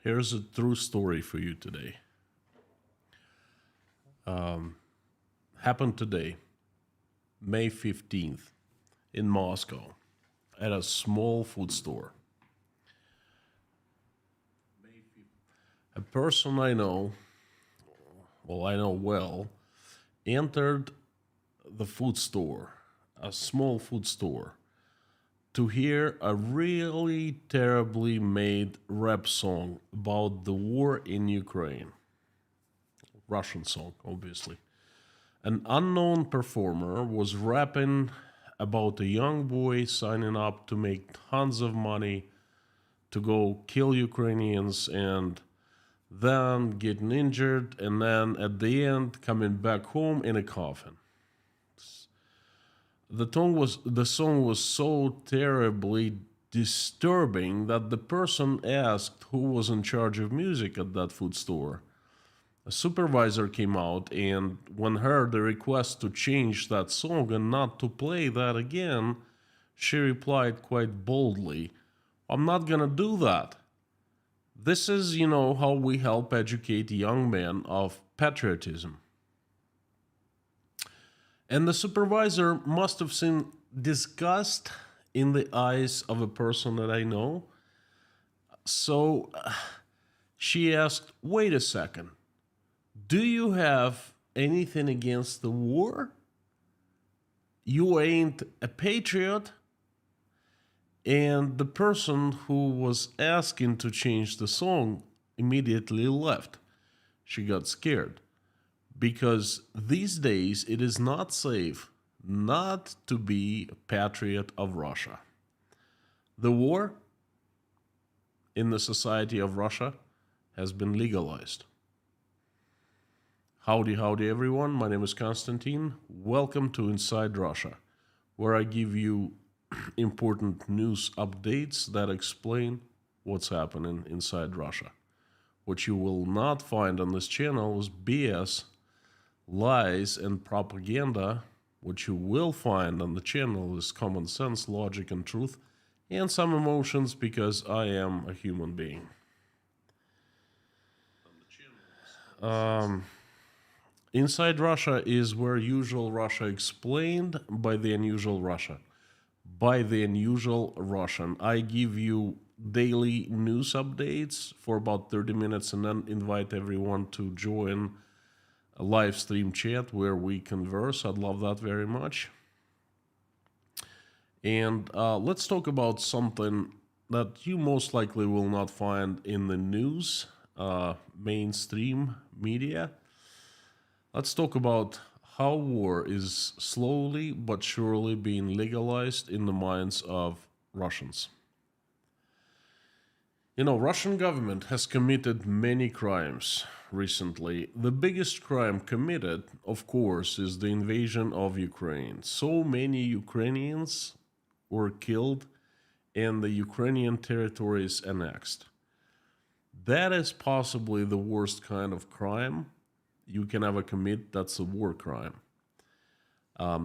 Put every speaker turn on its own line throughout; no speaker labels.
Here's a true story for you today. Happened today, May 15th, in Moscow, at a small food store. A person I know well, entered the food store, a small food store, to hear a really terribly made rap song about the war in Ukraine. Russian song, obviously. An unknown performer was rapping about a young boy signing up to make tons of money to go kill Ukrainians and then getting injured and then at the end coming back home in a coffin. The song was so terribly disturbing that the person asked who was in charge of music at that food store. A supervisor came out and when heard the request to change that song and not to play that again, she replied quite boldly, "I'm not gonna do that. This is, how we help educate young men of patriotism." And the supervisor must have seen disgust in the eyes of a person that I know. So she asked, "Wait a second. Do you have anything against the war? You ain't a patriot?" And the person who was asking to change the song immediately left. She got scared because these days it is not safe not to be a patriot of Russia. The war in the society of Russia has been legalized. Howdy, howdy, everyone. My name is Konstantin. Welcome to Inside Russia, where I give you important news updates that explain what's happening inside Russia. What you will not find on this channel is BS, lies, and propaganda. What you will find on the channel is common sense, logic, and truth, and some emotions because I am a human being. Inside Russia is where usual Russia explained by the unusual Russia. By the unusual Russian. I give you daily news updates for about 30 minutes and then invite everyone to join a live stream chat where we converse. I'd love that very much. And let's talk about something that you most likely will not find in the news, mainstream media. Let's talk about how war is slowly but surely being legalized in the minds of Russians. Russian government has committed many crimes recently. The biggest crime committed, of course, is the invasion of Ukraine. So many Ukrainians were killed and the Ukrainian territories annexed. That is possibly the worst kind of crime you can ever commit. That's a war crime.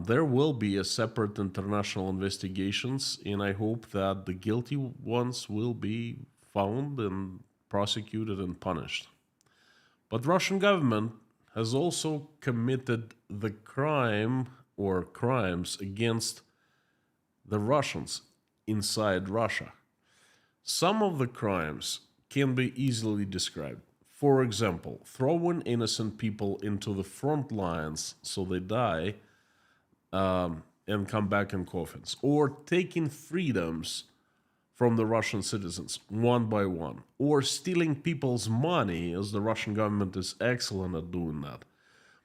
There will be a separate international investigations, and I hope that the guilty ones will be found and prosecuted and punished. But Russian government has also committed the crime or crimes against the Russians inside Russia. Some of the crimes can be easily described. For example, throwing innocent people into the front lines so they die and come back in coffins, or taking freedoms from the Russian citizens one by one, or stealing people's money, as the Russian government is excellent at doing that.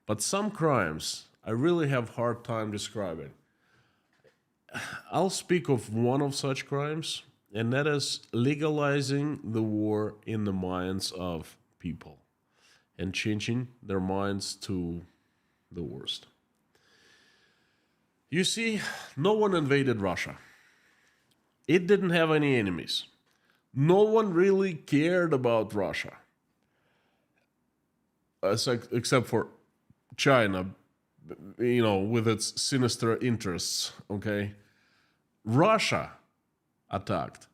But some crimes I really have hard time describing. I'll speak of one of such crimes, and that is legalizing the war in the minds of people and changing their minds to the worst. You see, no one invaded Russia. It didn't have any enemies. No one really cared about Russia, except for China, with its sinister interests, okay? Russia attacked.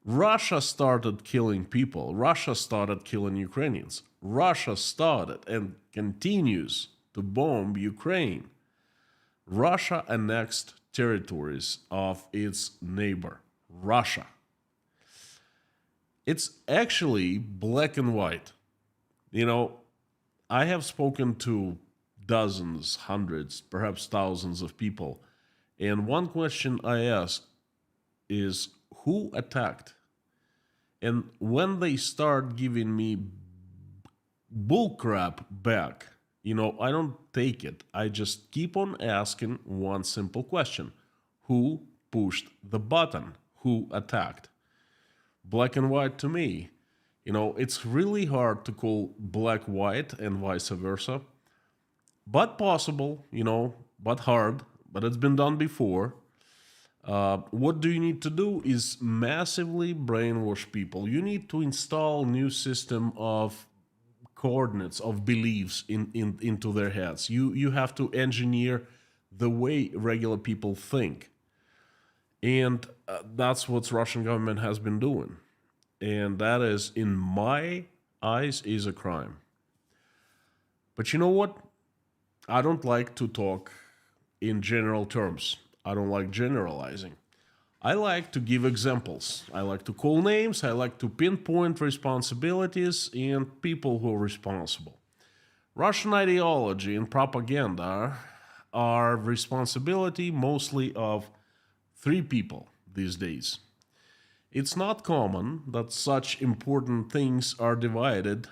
Russia started killing people. Russia started killing Ukrainians. Russia started and continues to bomb Ukraine. Russia annexed territories of its neighbor, Russia. It's actually black and white. You know, I have spoken to dozens, hundreds, perhaps thousands of people, and one question I ask is who attacked? And when they start giving me bullcrap back, I don't take it. I just keep on asking one simple question: who pushed the button? Who attacked? Black and white to me. It's really hard to call black white and vice versa, but possible, but hard, but it's been done before. What do you need to do is massively brainwash people. You need to install new system of coordinates, of beliefs into their heads. You have to engineer the way regular people think. And that's what Russian government has been doing. And that is, in my eyes, is a crime. But you know what? I don't like to talk in general terms. I don't like generalizing. I like to give examples. I like to call names. I like to pinpoint responsibilities and people who are responsible. Russian ideology and propaganda are responsibility mostly of three people these days. It's not common that such important things are divided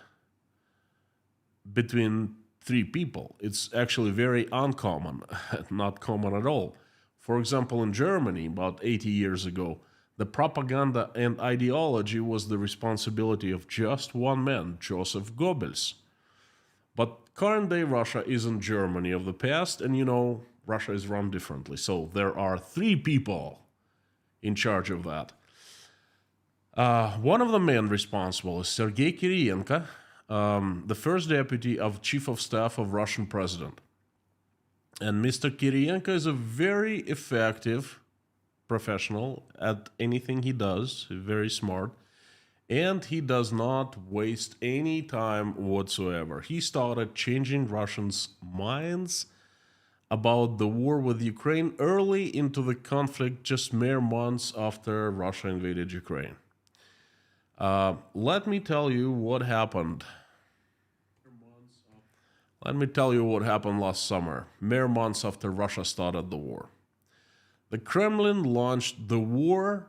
between three people. It's actually very uncommon, not common at all. For example, in Germany, about 80 years ago, the propaganda and ideology was the responsibility of just one man, Joseph Goebbels. But current day Russia isn't Germany of the past, and Russia is run differently. So there are three people in charge of that. One of the men responsible is Sergei Kirienko, the first deputy of chief of staff of Russian president. And Mr. Kirienko is a very effective professional at anything he does, very smart, and he does not waste any time whatsoever. He started changing Russians' minds about the war with Ukraine early into the conflict, just mere months after Russia invaded Ukraine. Let me tell you what happened. Let me tell you what happened last summer, mere months after Russia started the war. The Kremlin launched the war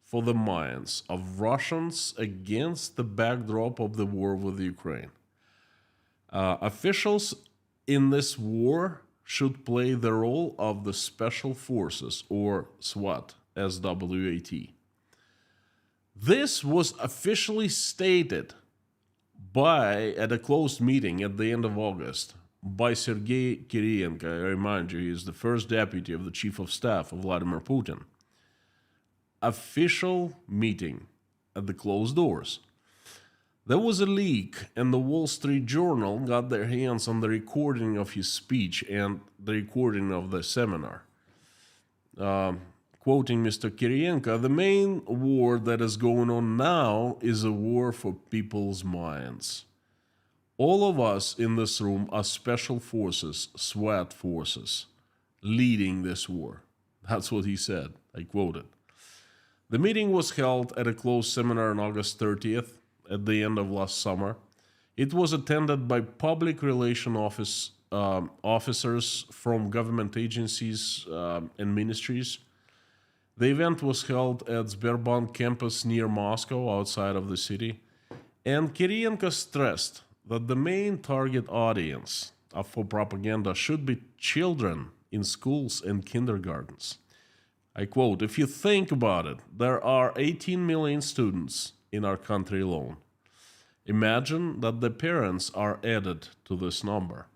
for the minds of Russians against the backdrop of the war with Ukraine. Officials in this war should play the role of the Special Forces, or SWAT, S-W-A-T. This was officially stated at a closed meeting at the end of August by Sergei Kirienko. I remind you, he is the first deputy of the chief of staff of Vladimir Putin. Official meeting at the closed doors. There was a leak, and the Wall Street Journal got their hands on the recording of his speech and the recording of the seminar. Quoting Mr. Kirienko, the main war that is going on now is a war for people's minds. All of us in this room are special forces, SWAT forces, leading this war. That's what he said. I quoted. The meeting was held at a closed seminar on August 30th, at the end of last summer. It was attended by public relations officers from government agencies and ministries. The event was held at Sberbank campus near Moscow, outside of the city. And Kirienko stressed that the main target audience for propaganda should be children in schools and kindergartens. I quote, "If you think about it, there are 18 million students in our country alone. Imagine that the parents are added to this number.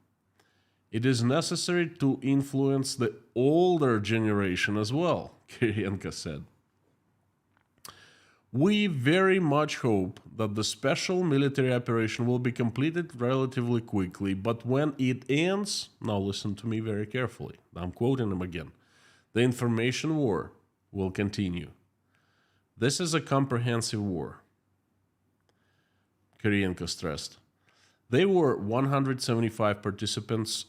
It is necessary to influence the older generation as well," Kirienko said. "We very much hope that the special military operation will be completed relatively quickly, but when it ends," now listen to me very carefully, I'm quoting him again, "the information war will continue. This is a comprehensive war, Kirienko stressed. They were 175 participants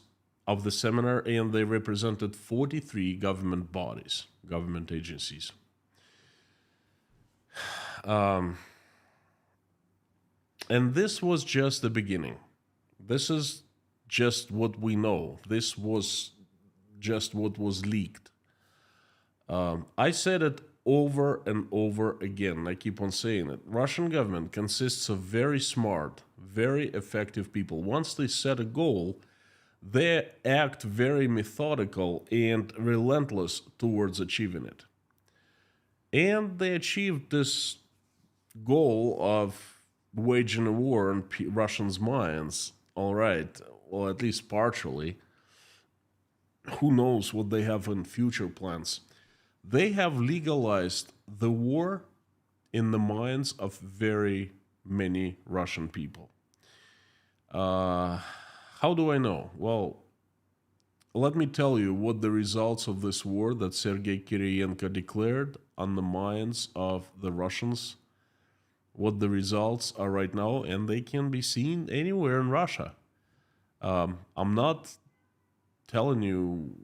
of the seminar and they represented 43 government bodies, government agencies. And this was just the beginning. This is just what we know. This was just what was leaked. I said it over and over again. I keep on saying it. Russian government consists of very smart, very effective people. Once they set a goal, they act very methodical and relentless towards achieving it. And they achieved this goal of waging a war on Russians' minds. All right, well, at least partially. Who knows what they have in future plans? They have legalized the war in the minds of very many Russian people. How do I know? Well, let me tell you what the results of this war that Sergei Kiriyenko declared on the minds of the Russians, what the results are right now, and they can be seen anywhere in Russia. I'm not telling you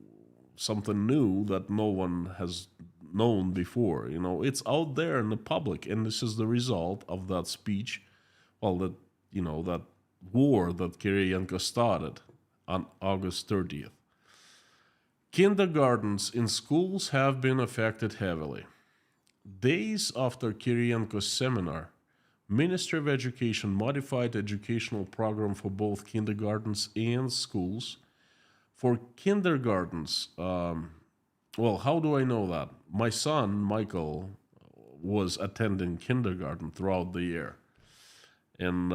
something new that no one has known before. You know, it's out there in the public, and this is the result of that speech. Well, that war that Kiriyenko started on August 30th. Kindergartens in schools have been affected heavily. Days after Kiriyenko's seminar, Ministry of Education modified educational program for both kindergartens and schools. For kindergartens, well, how do I know that? My son, Michael, was attending kindergarten throughout the year. And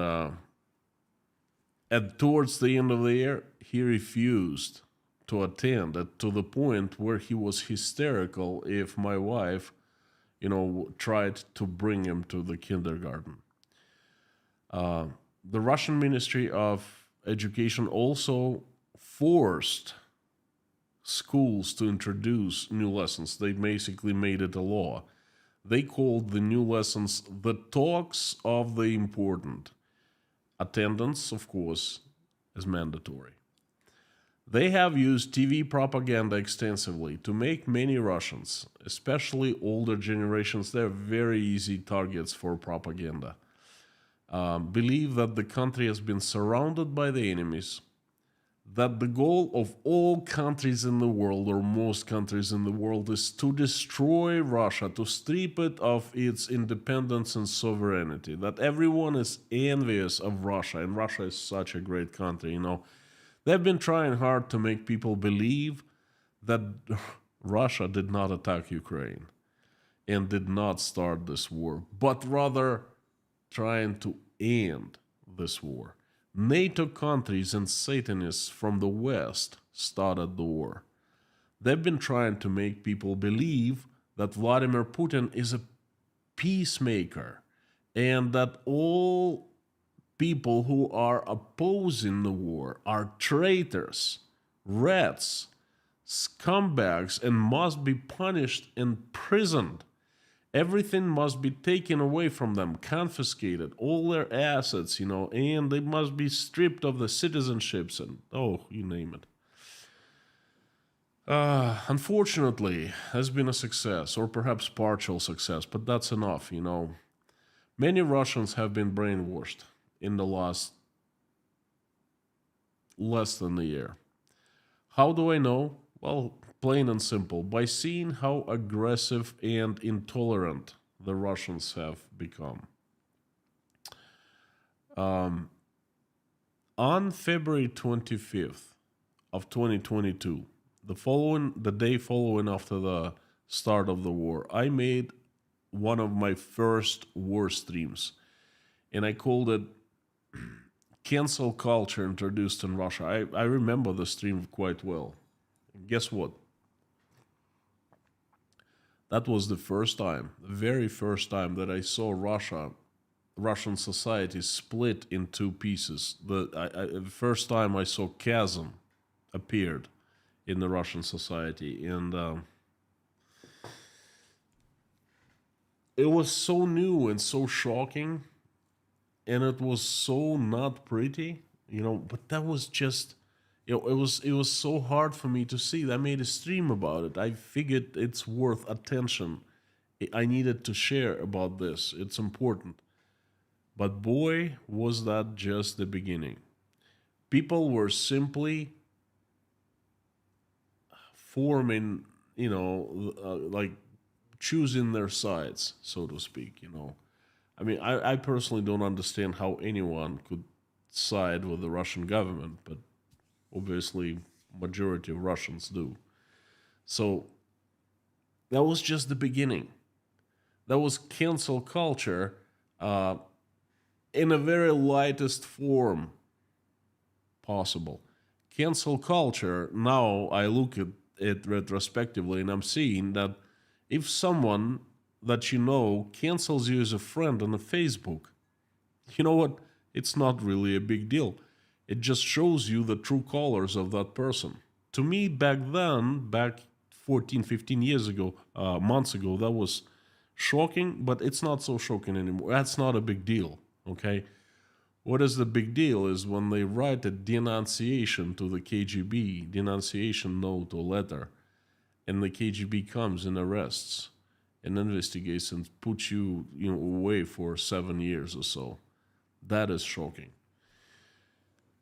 towards the end of the year, he refused to attend to the point where he was hysterical if my wife, tried to bring him to the kindergarten. The Russian Ministry of Education also forced schools to introduce new lessons. They basically made it a law. They called the new lessons the talks of the important. Attendance, of course, is mandatory. They have used TV propaganda extensively to make many Russians, especially older generations, they're very easy targets for propaganda, believe that the country has been surrounded by the enemies, that the goal of all countries in the world, or most countries in the world, is to destroy Russia, to strip it of its independence and sovereignty, that everyone is envious of Russia, and Russia is such a great country, They've been trying hard to make people believe that Russia did not attack Ukraine and did not start this war, but rather trying to end this war. NATO countries and Satanists from the West started the war. They've been trying to make people believe that Vladimir Putin is a peacemaker and that all people who are opposing the war are traitors, rats, scumbags, and must be punished and imprisoned. Everything must be taken away from them, confiscated, all their assets, and they must be stripped of the citizenships and, you name it. Unfortunately, has been a success, or perhaps partial success, but that's enough, Many Russians have been brainwashed in the last less than a year. How do I know? Well, plain and simple, by seeing how aggressive and intolerant the Russians have become. On February 25th of 2022, the day following after the start of the war, I made one of my first war streams, and I called it Cancel Culture Introduced in Russia. I remember the stream quite well. Guess what? That was the very first time that I saw Russian society split in two pieces. The first time I saw chasm appeared in the Russian society, and it was so new and so shocking, and it was so not pretty, but that was just, it was so hard for me to see. I made a stream about it. I figured it's worth attention. I needed to share about this. It's important. But boy, was that just the beginning. People were simply forming, like choosing their sides, so to speak. I mean, I personally don't understand how anyone could side with the Russian government, but obviously, majority of Russians do. So that was just the beginning. That was cancel culture uh, in a very lightest form possible. Cancel culture, now I look at it retrospectively and I'm seeing that if someone that you know cancels you as a friend on a Facebook, you know what? It's not really a big deal. It just shows you the true colors of that person. To me, back then, back 14, 15 years ago, months ago, that was shocking, but it's not so shocking anymore. That's not a big deal, okay? What is the big deal is when they write a denunciation to the KGB, denunciation note or letter, and the KGB comes and arrests and investigates and puts you away for 7 years or so. That is shocking.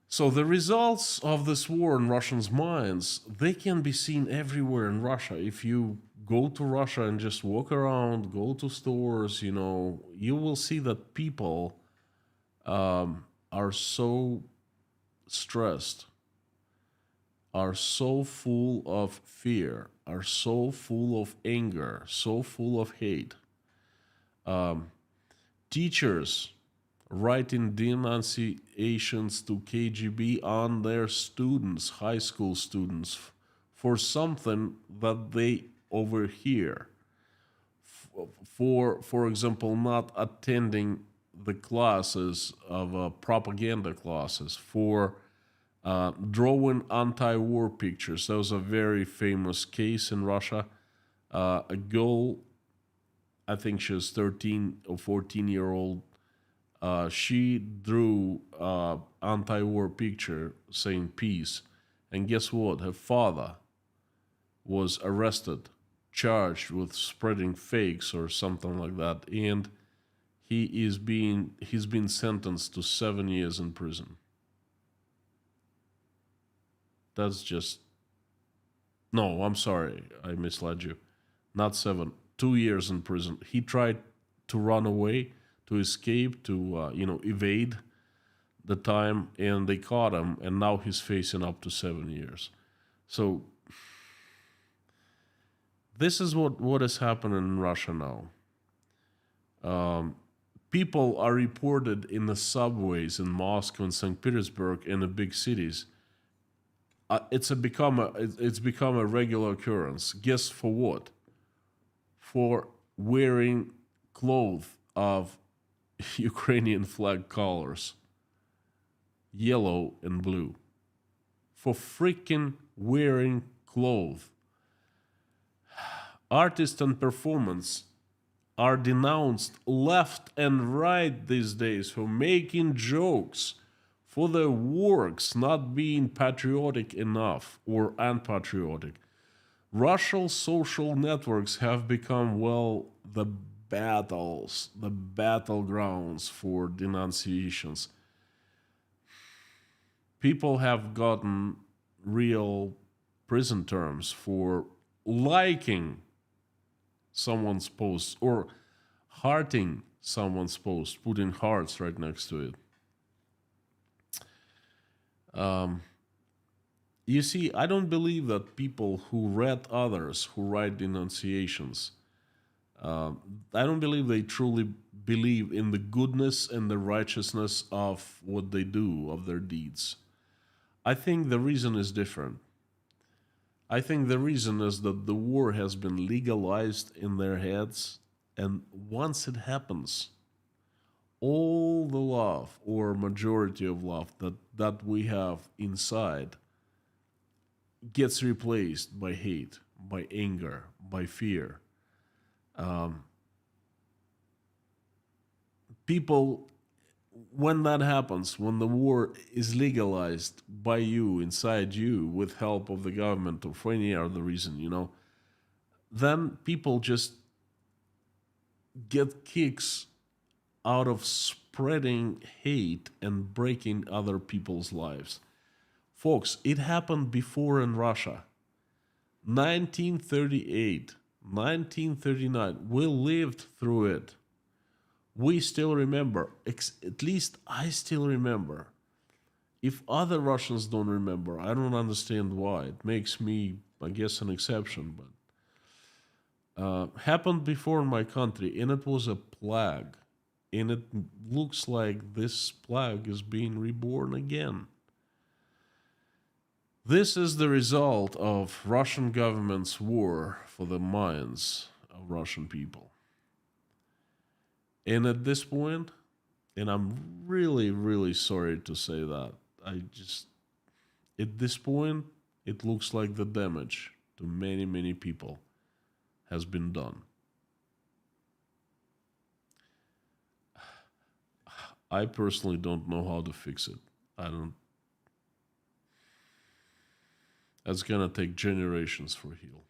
So the results of this war in Russians' minds, they can be seen everywhere in Russia. If you go to Russia and just walk around, go to stores, you will see that people are so stressed, are so full of fear, are so full of anger, so full of hate. Teachers writing denunciations to KGB on their students, high school students, for something that they overhear. For example, not attending the classes of propaganda classes, for drawing anti-war pictures. That was a very famous case in Russia. A girl, I think she was 13 or 14-year-old. She drew anti-war picture saying peace, and guess what? Her father was arrested, charged with spreading fakes or something like that, and he's been sentenced to 7 years in prison. That's just no. I'm sorry, I misled you. Not seven. 2 years in prison. He tried to run away, to escape, to evade the time, and they caught him, and now he's facing up to 7 years. So this is what is happening in Russia now. People are reported in the subways in Moscow and St. Petersburg and the big cities. It's become a regular occurrence. Guess for what? For wearing clothes of Ukrainian flag colors, yellow and blue. For freaking wearing clothes. Artists and performance are denounced left and right these days for making jokes, for their works not being patriotic enough or unpatriotic. Russian social networks have become, well, the battlegrounds for denunciations. People have gotten real prison terms for liking someone's post or hearting someone's post, putting hearts right next to it. You see, I don't believe that people who read others who write denunciations, I don't believe they truly believe in the goodness and the righteousness of what they do, of their deeds. I think the reason is different. I think the reason is that the war has been legalized in their heads, and once it happens, all the love or majority of love that we have inside gets replaced by hate, by anger, by fear. People, when that happens, when the war is legalized by you, inside you, with help of the government or for any other reason, then people just get kicks out of spreading hate and breaking other people's lives. Folks, it happened before in Russia. 1938, 1939, we lived through it. We still remember, at least I still remember. If other Russians don't remember, I don't understand why. It makes me, I guess, an exception, but happened before in my country, and it was a plague. And it looks like this plague is being reborn again. This is the result of Russian government's war for the minds of Russian people. And at this point, and I'm really, really sorry to say that, at this point, it looks like the damage to many, many people has been done. I personally don't know how to fix it. I don't. That's gonna take generations for heal.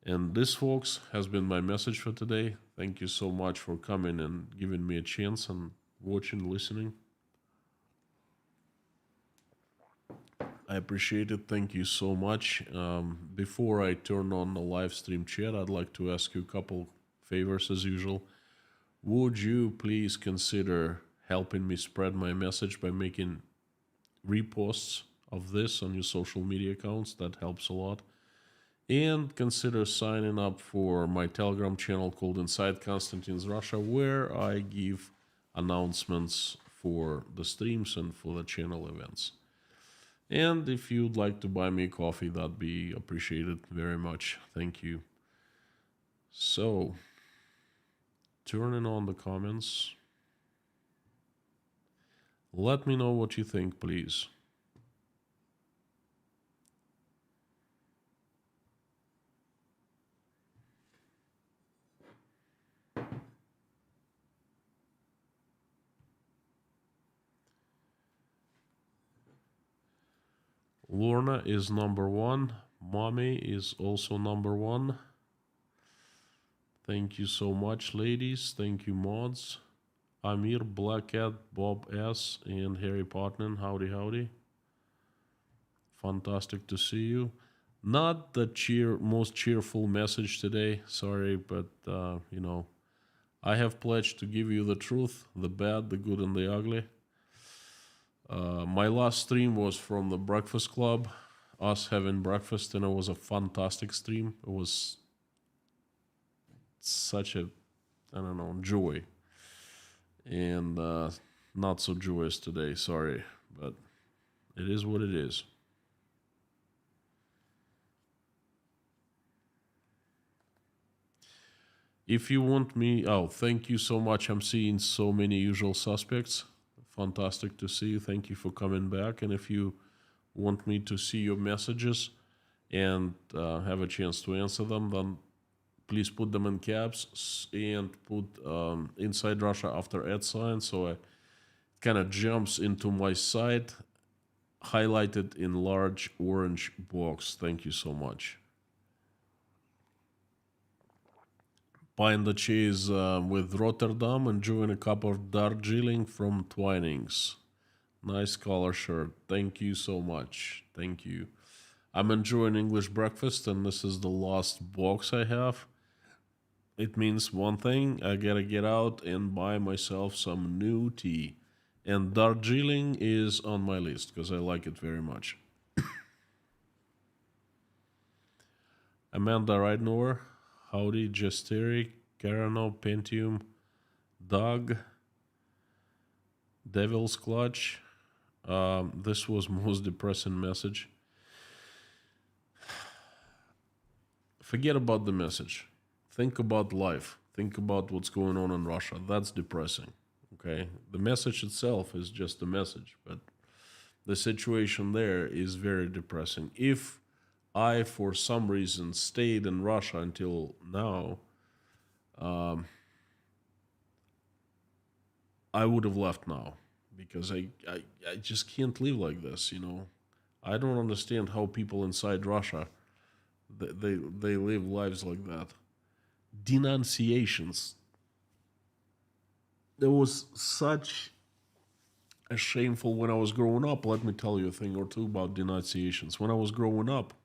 And this, folks, has been my message for today. Thank you so much for coming and giving me a chance and watching, listening. I appreciate it. Thank you so much. Before I turn on the live stream chat, I'd like to ask you a couple favors as usual. Would you please consider helping me spread my message by making reposts of this on your social media accounts? That helps a lot. And consider signing up for my Telegram channel called Inside Konstantin's Russia, where I give announcements for the streams and for the channel events. And if you'd like to buy me coffee, that'd be appreciated very much. Thank you. So, turning on the comments. Let me know what you think, please. Lorna is number one. Mommy is also number one. Thank you so much, ladies. Thank you, mods. Amir, Black Cat, Bob S, and Harry Potman. Howdy, howdy. Fantastic to see you. Not the most cheerful message today. Sorry, but I have pledged to give you the truth, the bad, the good, and the ugly. My last stream was from the Breakfast Club, us having breakfast, and it was a fantastic stream. It was such a, joy. And not so joyous today, sorry, but it is what it is. If you want me, thank you so much. I'm seeing so many usual suspects. Fantastic to see you. Thank you for coming back. And if you want me to see your messages and have a chance to answer them, then please put them in caps and put Inside Russia after @ sign, so it kind of jumps into my site, highlighted in large orange box. Thank you so much. Pine the cheese with Rotterdam, enjoying a cup of Darjeeling from Twinings. Nice color shirt. Thank you so much. Thank you. I'm enjoying English breakfast, and this is the last box I have. It means one thing: I gotta get out and buy myself some new tea. And Darjeeling is on my list because I like it very much. Amanda Ridenour, howdy, Jesteri, Carano, Pentium, Doug, Devil's Clutch. This was most depressing message. Forget about the message. Think about life. Think about what's going on in Russia. That's depressing. Okay? The message itself is just a message, but the situation there is very depressing. If I, for some reason, stayed in Russia until now, I would have left now because I just can't live like this, I don't understand how people inside Russia they live lives like that. Denunciations. There was such a shameful when I was growing up. Let me tell you a thing or two about denunciations. When I was growing up,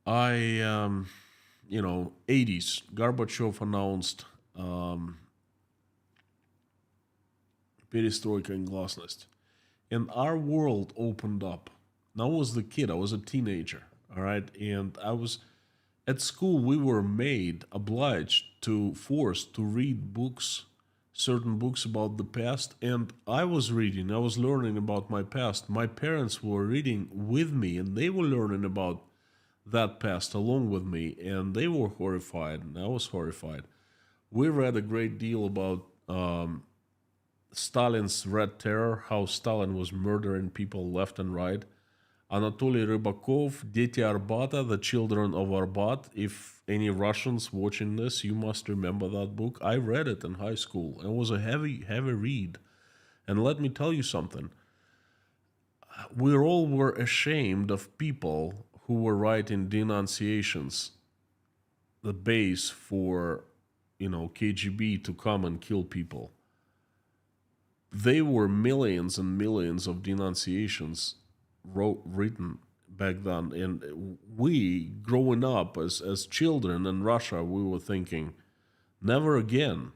I 80s, Gorbachev announced perestroika and glasnost. And our world opened up. Now I was the kid, I was a teenager, all right? And I was at school, we were obliged to, forced to read books, certain books about the past. And I was learning about my past. My parents were reading with me, and they were learning about that past along with me. And they were horrified, and I was horrified. We read a great deal about Stalin's Red Terror, how Stalin was murdering people left and right. Anatoly Rybakov, Deti Arbata, The Children of Arbat. If any Russians watching this, you must remember that book. I read it in high school. It was a heavy, heavy read. And let me tell you something. We all were ashamed of people who were writing denunciations, the base for, KGB to come and kill people. They were millions and millions of denunciations written back then, and we growing up as children in Russia, we were thinking, never again,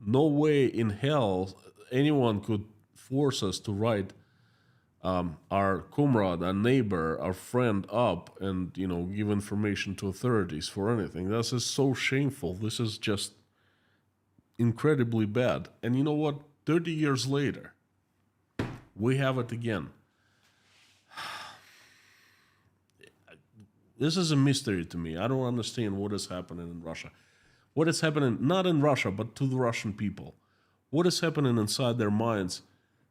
no way in hell anyone could force us to write our comrade, our neighbor, our friend up and give information to authorities for anything. This is so shameful. This is just incredibly bad. And you know what? 30 years later, we have it again. This is a mystery to me. I don't understand what is happening in Russia. What is happening, not in Russia, but to the Russian people. What is happening inside their minds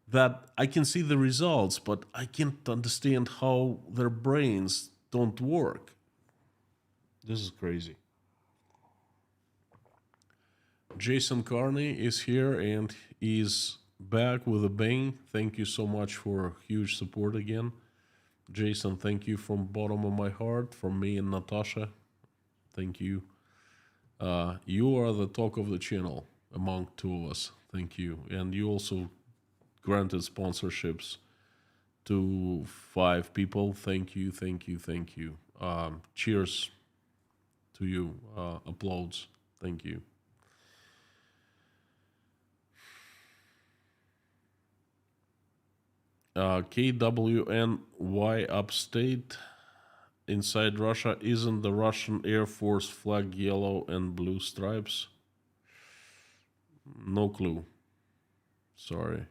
that I can see the results, but I can't understand how their brains don't work. This is crazy. Jason Carney is here and is back with a bang. Thank you so much for huge support again. Jason, thank you from bottom of my heart, from me and Natasha. Thank you. You are the talk of the channel among two of us. Thank you. And you also granted sponsorships to 5 people. Thank you, thank you, thank you. Cheers to you. Applauds. Thank you. KWNY upstate inside Russia. Isn't the Russian Air Force flag yellow and blue stripes? No clue. Sorry.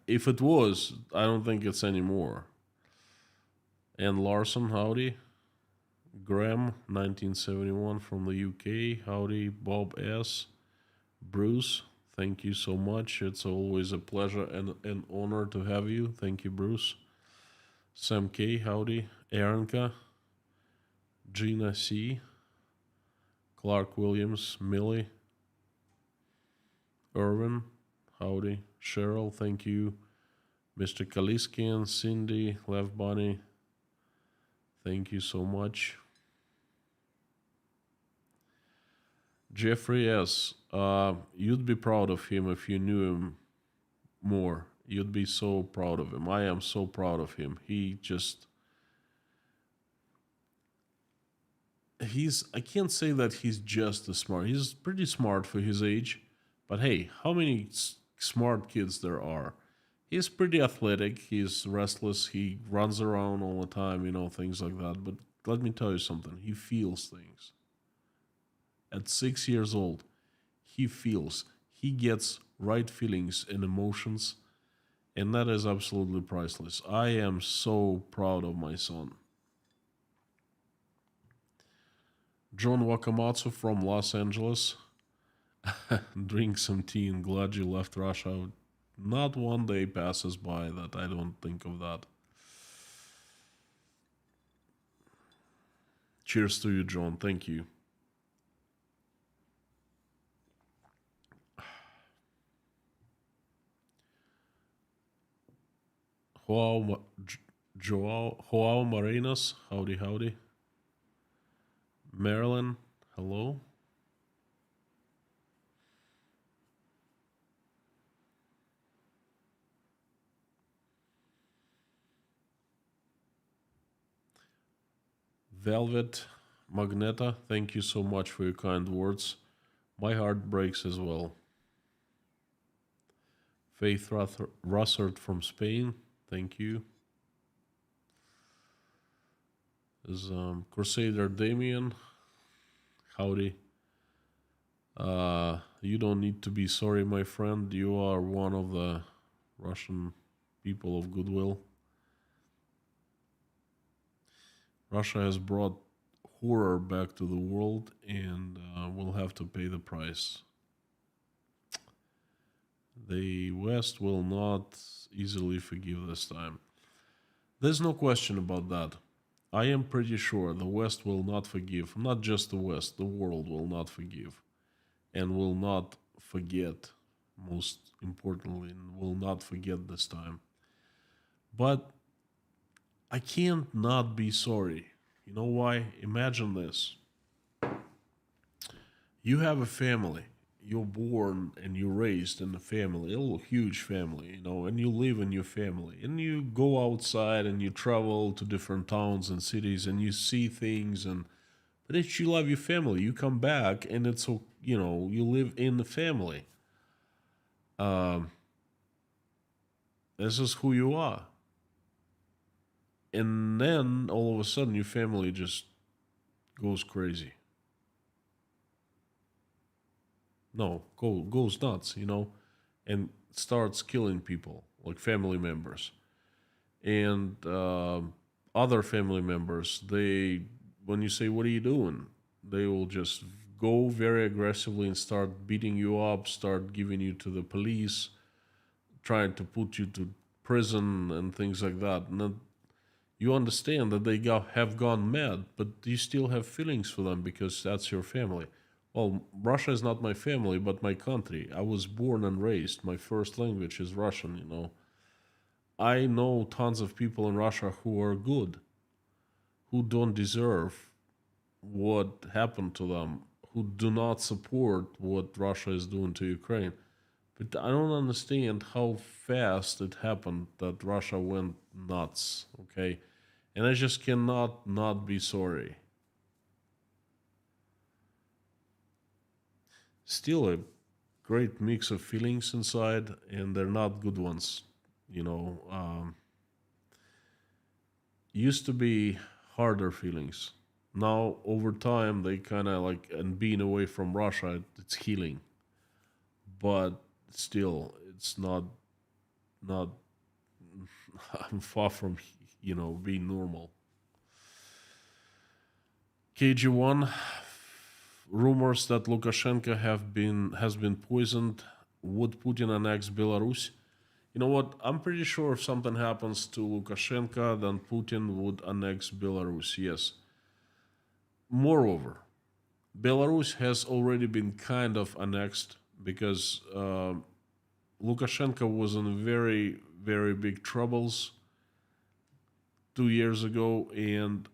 If it was, I don't think it's anymore. And Larson, howdy. Graham, 1971 from the UK. Howdy, Bob S. Bruce, thank you so much. It's always a pleasure and an honor to have you. Thank you, Bruce. Sam K, howdy. Aaronka, Gina C, Clark Williams, Millie, Irvin, howdy. Cheryl, thank you. Mr. Kaliskian, Cindy, Lev Bunny, thank you so much. Jeffrey S., you'd be proud of him if you knew him more. You'd be so proud of him. I am so proud of him. I can't say that he's just as smart. He's pretty smart for his age. But hey, how many smart kids there are? He's pretty athletic. He's restless. He runs around all the time, things like that. But let me tell you something. He feels things. At 6 years old, he gets right feelings and emotions, and that is absolutely priceless. I am so proud of my son. John Wakamatsu from Los Angeles. Drink some tea and glad you left Russia. Not one day passes by that I don't think of that. Cheers to you, John. Thank you. Joao, Joao Marinas. Howdy, howdy. Marilyn. Hello. Velvet Magneta. Thank you so much for your kind words. My heart breaks as well. Faith Russert from Spain. Thank you. Is Crusader Damien. Howdy. You don't need to be sorry, my friend. You are one of the Russian people of goodwill. Russia has brought horror back to the world and will have to pay the price. The West will not easily forgive this time. There's no question about that. I am pretty sure the West will not forgive. Not just the West, the world will not forgive. And will not forget, most importantly, will not forget this time. But I can't not be sorry. You know why? Imagine this. You have a family. You're born and you're raised in a family, a little huge family, and you live in your family. And you go outside and you travel to different towns and cities and you see things. But if you love your family, you come back and you live in the family. Um, this is who you are. And then all of a sudden your family just goes crazy. No, goes nuts, and starts killing people, like family members. And other family members, when you say, "What are you doing?" they will just go very aggressively and start beating you up, start giving you to the police, trying to put you to prison and things like that. And then you understand that have gone mad, but you still have feelings for them because that's your family. Well, Russia is not my family, but my country. I was born and raised. My first language is Russian. I know tons of people in Russia who are good, who don't deserve what happened to them, who do not support what Russia is doing to Ukraine. But I don't understand how fast it happened that Russia went nuts, okay? And I just cannot not be sorry. Still a great mix of feelings inside, and they're not good ones. You know, used to be harder feelings. Now, over time, they kind of like, and being away from Russia, it's healing. But still, it's not. I'm far from being normal. KG1, rumors that Lukashenko has been poisoned. Would Putin annex Belarus? You know what? I'm pretty sure if something happens to Lukashenko, then Putin would annex Belarus. Yes. Moreover, Belarus has already been kind of annexed because Lukashenko was in very, very big troubles 2 years ago, and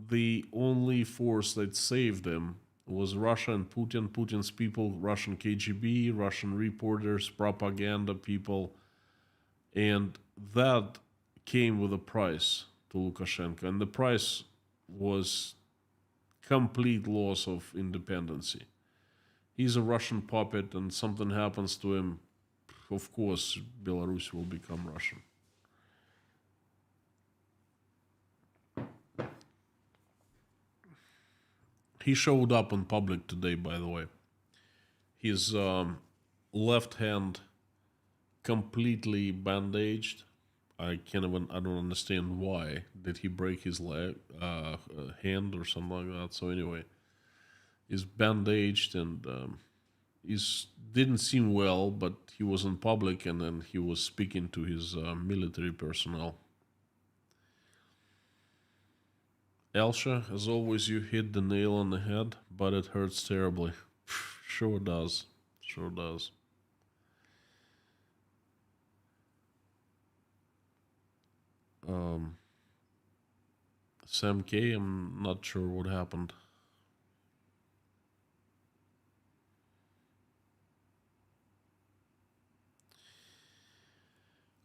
the only force that saved him was Russia and Putin, Putin's people, Russian KGB, Russian reporters, propaganda people, and that came with a price to Lukashenko, and the price was complete loss of independency. He's a Russian puppet, and something happens to him, of course, Belarus will become Russian. He showed up in public today, by the way. His left hand completely bandaged. I don't understand why. Did he break his leg, hand or something like that? So anyway, he's bandaged and he's didn't seem well, but he was in public and then he was speaking to his military personnel. Elsha, as always, you hit the nail on the head, but it hurts terribly. Sure does. Sure does. Um, Sam K, I'm not sure what happened.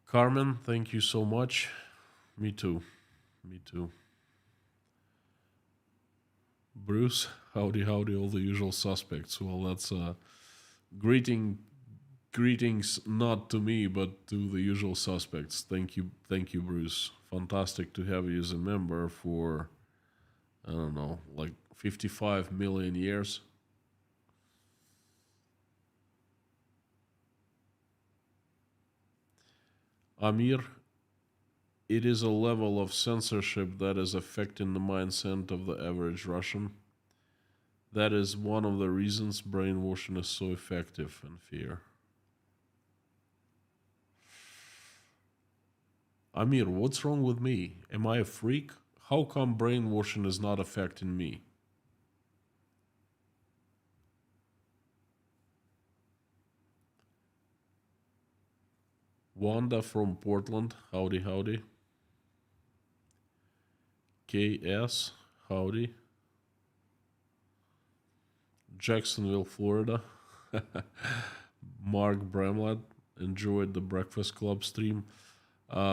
Carmen, thank you so much. Me too. Me too. Bruce, howdy, howdy, all the usual suspects. Well, that's greeting, greetings not to me, but to the usual suspects. Thank you, Bruce. Fantastic to have you as a member for I don't know, like 55 million years. Amir, it is a level of censorship that is affecting the mindset of the average Russian. That is one of the reasons brainwashing is so effective and fear. Amir, what's wrong with me? Am I a freak? How come brainwashing is not affecting me? Wanda from Portland, howdy, howdy. KS, howdy. Jacksonville, Florida. Mark Bramlett enjoyed the Breakfast Club stream.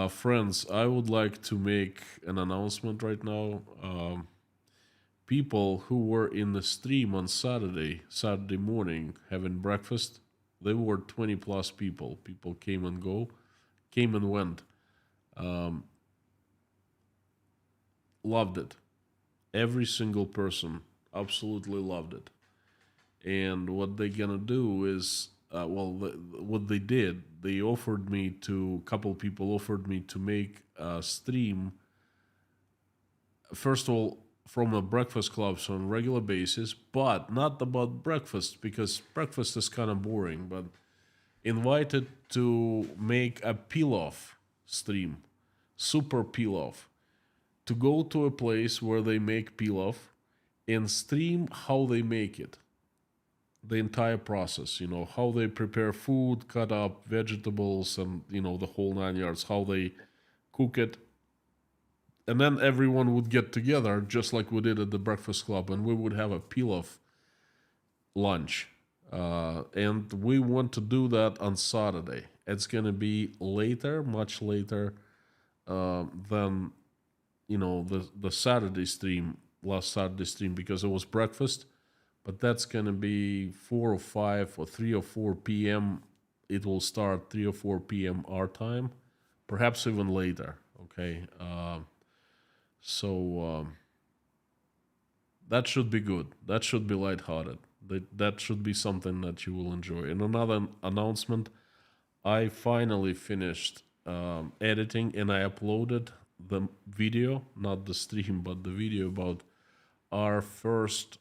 Friends, I would like to make an announcement right now. People who were in the stream on Saturday morning, having breakfast, they were 20 plus people. People came and went. Um, Loved it. Every single person absolutely loved it. And what they gonna do is, what they did, they offered me to, a couple people offered me to make a stream, first of all, from a breakfast club, so on a regular basis, but not about breakfast, because breakfast is kind of boring, but invited to make a peel-off stream, super peel-off, to go to a place where they make peel-off and stream how they make it, the entire process, how they prepare food, cut up vegetables, and the whole 9 yards, how they cook it. And then everyone would get together just like we did at the Breakfast Club, and we would have a peel-off lunch. And we want to do that on Saturday. It's gonna be later, much later than the Saturday stream, last Saturday stream, because it was breakfast. But that's gonna be 4 or 5 or 3 or 4 p.m. It will start 3 or 4 p.m. our time, perhaps even later. Okay, so that should be good. That should be lighthearted. That should be something that you will enjoy. And another announcement: I finally finished editing and I uploaded the video, not the stream, but the video about our first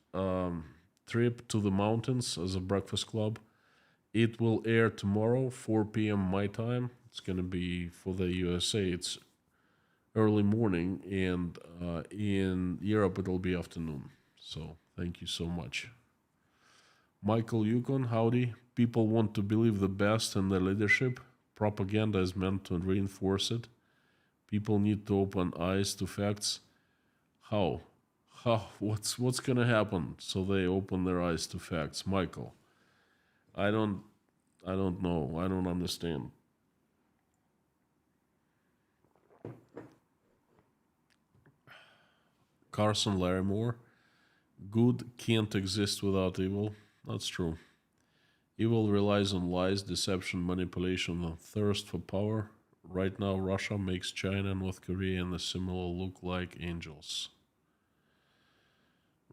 trip to the mountains as a breakfast club. It will air tomorrow, 4 p.m. my time. It's going to be for the USA. It's early morning, and in Europe it'll be afternoon. So thank you so much. Michael Yukon, howdy. People want to believe the best in their leadership. Propaganda is meant to reinforce it. People need to open eyes to facts. How? How? What's gonna happen so they open their eyes to facts? Michael, I don't I don't know. I don't understand. Carson Larimore, good can't exist without evil. That's true. Evil relies on lies, deception, manipulation, and thirst for power. Right now, Russia makes China and North Korea and the similar look like angels.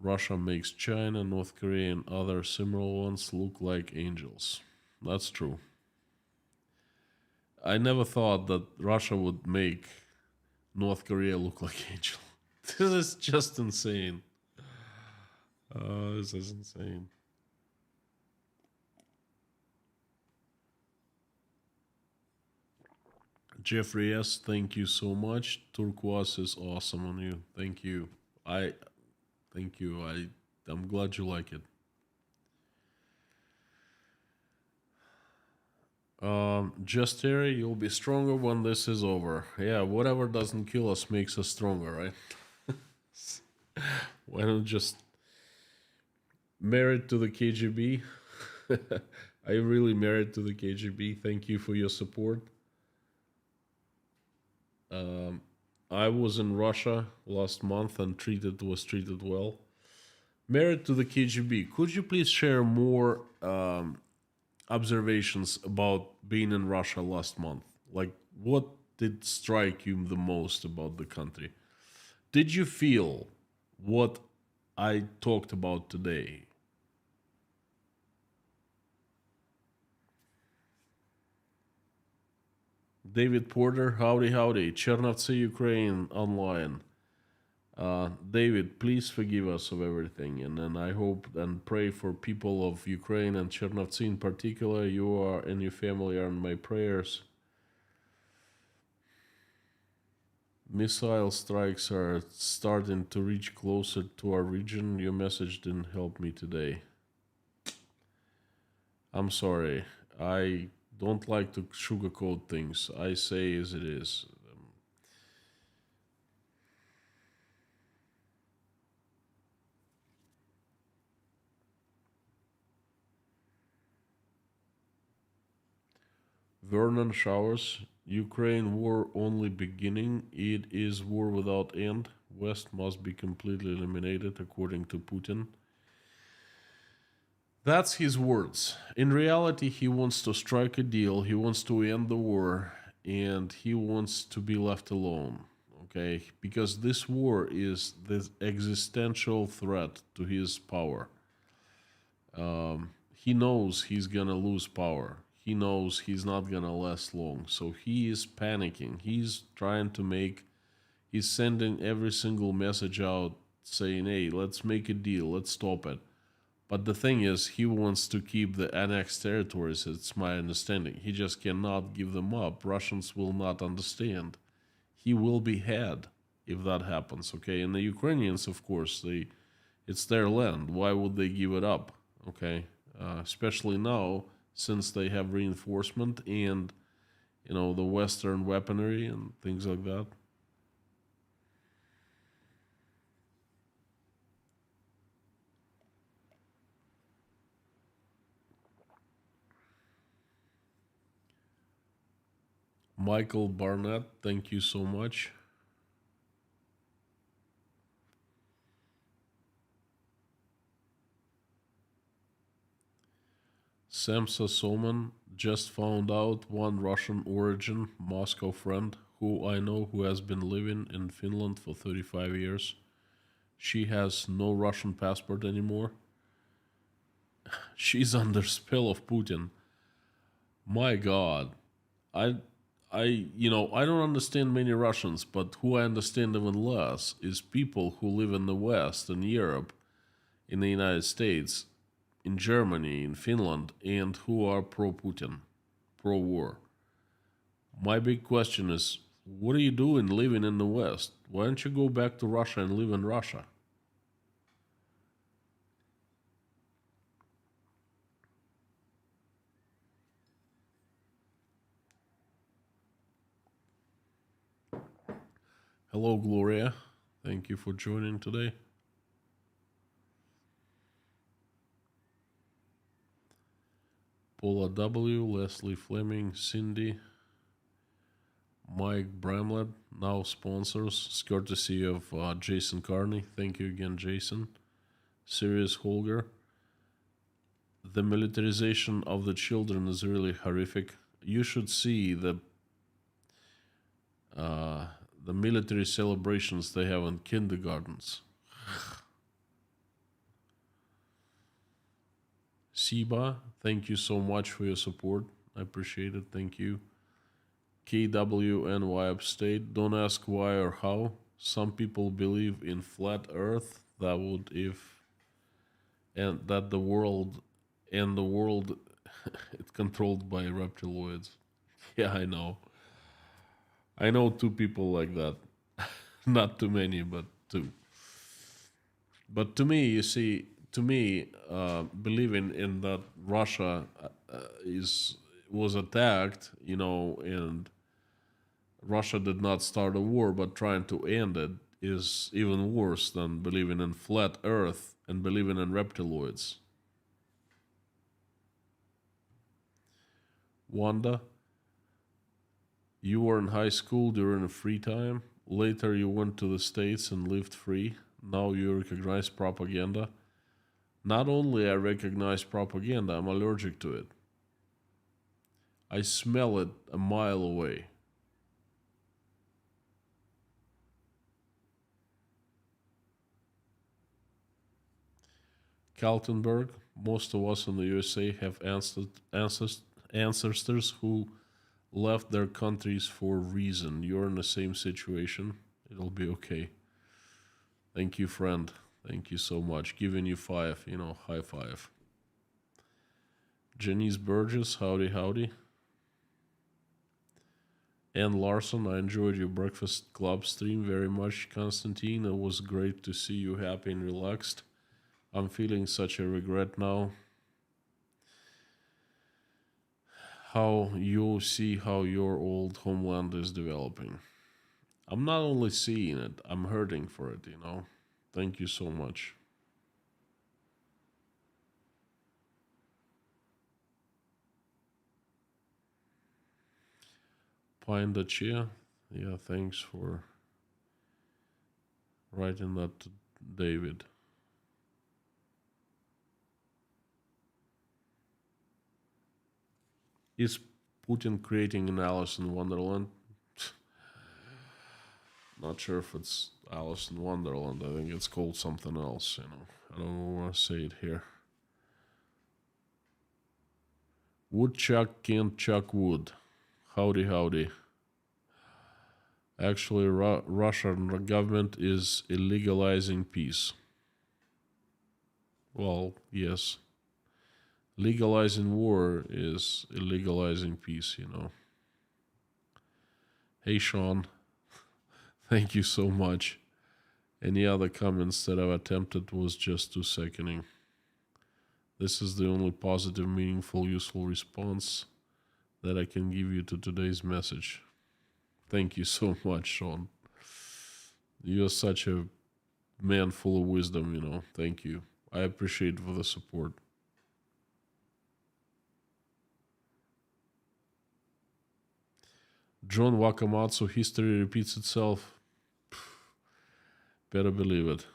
Russia makes China, North Korea, and other similar ones look like angels. That's true. I never thought that Russia would make North Korea look like angel. This is just insane. This is insane. Jeffrey S., thank you so much. Turquoise is awesome on you. Thank you. I thank you. I'm glad you like it. Just Terry, you'll be stronger when this is over. Yeah, whatever doesn't kill us makes us stronger, right? Why not just married to the KGB? I really married to the KGB. Thank you for your support. Um, I was in Russia last month and treated well. Married to the KGB. Could you please share more observations about being in Russia last month? Like, what did strike you the most about the country? Did you feel what I talked about today? David Porter, howdy, howdy. Chernovtsi, Ukraine, online. David, please forgive us of everything, and then I hope and pray for people of Ukraine and Chernovtsi in particular. You are and your family are in my prayers. Missile strikes are starting to reach closer to our region. Your message didn't help me today. I'm sorry. I don't like to sugarcoat things. I say as it is. Vernon Showers, Ukraine war only beginning. It is war without end. West must be completely eliminated, according to Putin. That's his words. In reality, he wants to strike a deal, he wants to end the war, and he wants to be left alone. Okay? Because this war is the existential threat to his power. He knows he's gonna lose power. He knows he's not gonna last long. So he is panicking. He's sending every single message out saying, hey, let's make a deal, let's stop it. But the thing is, he wants to keep the annexed territories, it's my understanding. He just cannot give them up. Russians will not understand. He will be had if that happens, okay? And the Ukrainians, of course, it's their land. Why would they give it up, okay? Especially now, since they have reinforcement and, the Western weaponry and things like that. Michael Barnett, thank you so much. Samsa Soman just found out one Russian origin Moscow friend who I know who has been living in Finland for 35 years. She has no Russian passport anymore. She's under spell of Putin. My god. I I don't understand many Russians, but who I understand even less is people who live in the West, in Europe, in the United States, in Germany, in Finland, and who are pro Putin, pro war. My big question is what are you doing living in the West? Why don't you go back to Russia and live in Russia? Hello, Gloria. Thank you for joining today. Paula W., Leslie Fleming, Cindy, Mike Bramlett, now sponsors, courtesy of Jason Carney. Thank you again, Jason. Sirius Holger. The militarization of the children is really horrific. You should see uh, the military celebrations they have in kindergartens. Siba, thank you so much for your support. I appreciate it. Thank you. KWNY Upstate, don't ask why or how. Some people believe in flat earth that would if and that the world it's controlled by reptiloids. Yeah, I know. I know two people like that. Not too many, but two. But to me, you see, to me, believing in that Russia is was attacked, and Russia did not start a war, but trying to end it is even worse than believing in flat Earth and believing in reptiloids. Wanda, you were in high school during a free time. Later, you went to the States and lived free. Now you recognize propaganda. Not only I recognize propaganda, I'm allergic to it. I smell it a mile away. Kaltenberg, most of us in the USA have ancestors who left their countries for a reason. You're in the same situation. It'll be okay. Thank you, friend. Thank you so much. Giving you five, high five. Janice Burgess, howdy, howdy. Ann Larson, I enjoyed your Breakfast Club stream very much, Constantine. It was great to see you happy and relaxed. I'm feeling such a regret now. How you see how your old homeland is developing. I'm not only seeing it, I'm hurting for it. Thank you so much. Pine the Chia, yeah, thanks for writing that to David. Is Putin creating an Alice in Wonderland? Not sure if it's Alice in Wonderland. I think it's called something else. I don't want to say it here. Woodchuck can't chuck wood. Howdy, howdy. Actually, Russian government is illegalizing peace. Well, yes. Legalizing war is illegalizing peace. Hey, Sean. Thank you so much. Any other comments that I've attempted was just too sickening. This is the only positive, meaningful, useful response that I can give you to today's message. Thank you so much, Sean. You're such a man full of wisdom. Thank you. I appreciate for the support. John Wakamatsu, history repeats itself. Better believe it.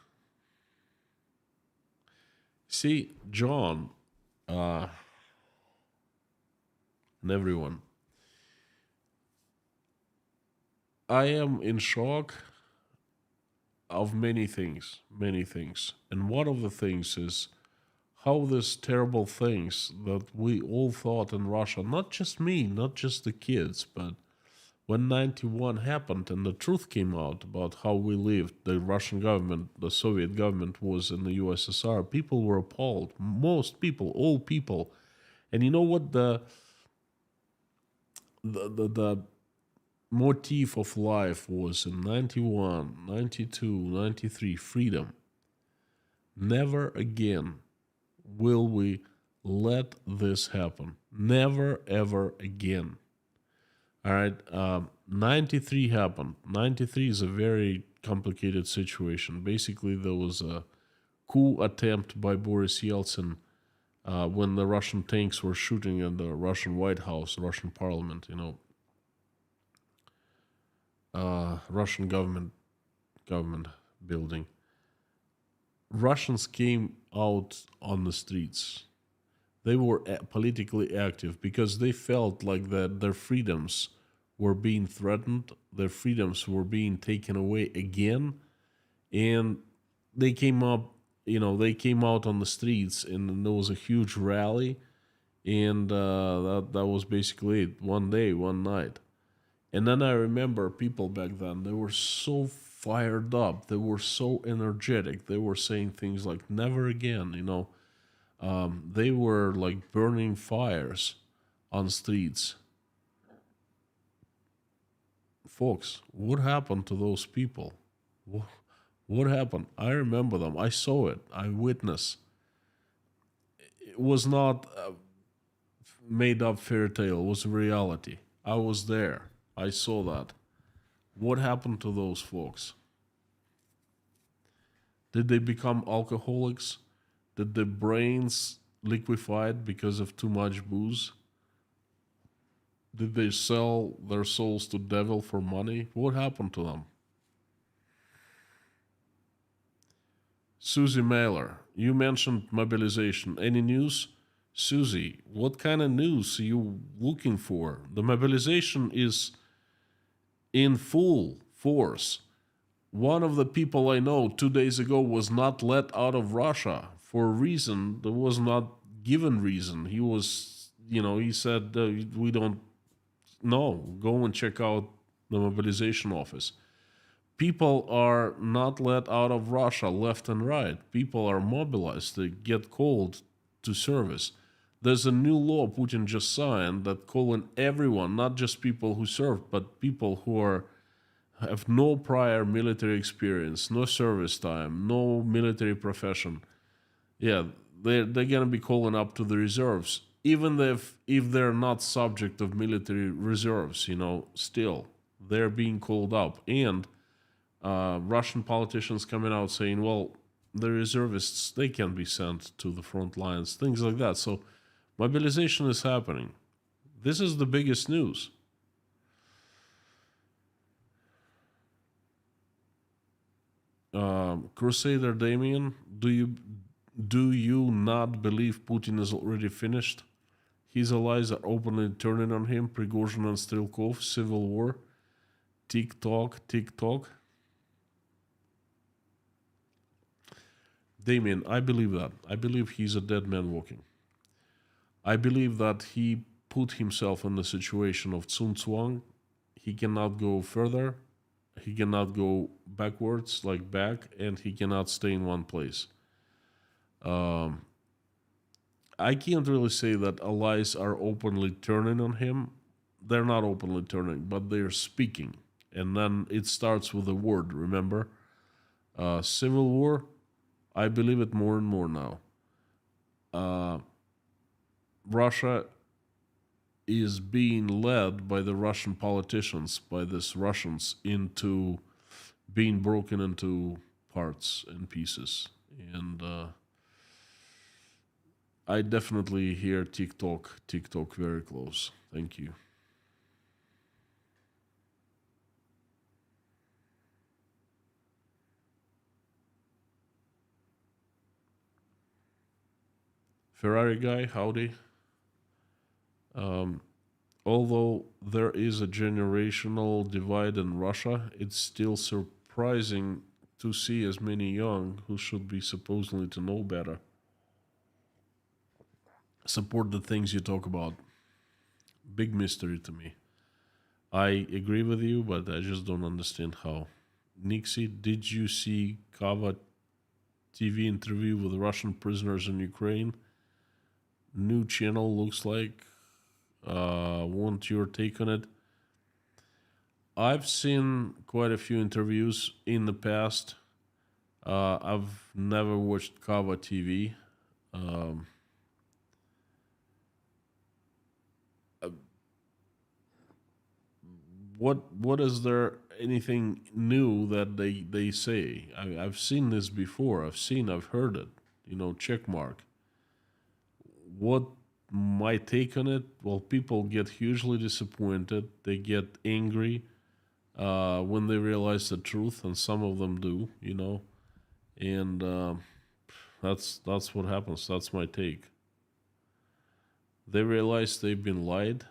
See, John, and everyone, I am in shock of many things, many things. And one of the things is how these terrible things that we all thought in Russia, not just me, not just the kids, but when 91 happened and the truth came out about how we lived, the Russian government, the Soviet government was in the USSR, people were appalled. Most people, all people. And you know what the motif of life was in 91, 92, 93? Freedom. Never again will we let this happen. Never, ever again. All right. 93 happened. 93 is a very complicated situation. Basically, there was a coup attempt by Boris Yeltsin when the Russian tanks were shooting at the Russian White House, Russian Parliament. Russian government building. Russians came out on the streets. They were politically active because they felt like that their freedoms were being threatened, their freedoms were being taken away again, and they came up. They came out on the streets, and there was a huge rally, and that was basically it. One day, one night. And then I remember people back then, they were so fired up. They were so energetic. They were saying things like, never again. They were like burning fires on streets. Folks, what happened to those people? What happened? I remember them. I saw it. I witnessed. It was not a made up fairy tale. It was reality. I was there. I saw that. What happened to those folks? Did they become alcoholics? Did their brains liquefied because of too much booze? Did they sell their souls to devil for money? What happened to them? Susie Mailer, you mentioned mobilization. Any news? Susie, what kind of news are you looking for? The mobilization is in full force. One of the people I know 2 days ago was not let out of Russia for a reason that was not given reason. He was, he said, we don't know. Go and check out the mobilization office. People are not let out of Russia left and right. People are mobilized. They get called to service. There's a new law Putin just signed that calling everyone, not just people who served, but people who have no prior military experience, no service time, no military profession. Yeah, they're gonna be calling up to the reserves, even if they're not subject of military reserves. Still they're being called up, and Russian politicians coming out saying, well, the reservists, they can be sent to the front lines, things like that. So mobilization is happening. This is the biggest news. Crusader Damien, do you not believe Putin is already finished? His allies are openly turning on him. Prigozhin and Strelkov, civil war. Tick tock. Damien, I believe that. I believe he's a dead man walking. I believe that he put himself in the situation of Sun Tzuang. He cannot go further. He cannot go backwards, like back, and he cannot stay in one place. Um, I can't really say that allies are openly turning on him. They're not openly turning, but they're speaking. And then it starts with a word, remember? Civil war, I believe it more and more now. Uh, Russia is being led by the Russian politicians, by these Russians, into being broken into parts and pieces. And I definitely hear TikTok very close. Thank you. Ferrari guy, howdy. Um, Although there is a generational divide in Russia, it's still surprising to see as many young who should be supposedly to know better support the things you talk about. Big mystery to me. I agree with you, but I just don't understand how. Nixie, did you see Kava TV interview with Russian prisoners in Ukraine? New channel looks like. Want your take on it? I've seen quite a few interviews in the past. I've never watched Kava TV. Um, uh, what is there anything new that they say? I've seen this before. I've heard it. Check mark. What my take on it? Well, people get hugely disappointed. They get angry when they realize the truth, and some of them do. And that's what happens. That's my take. They realize they've been lied.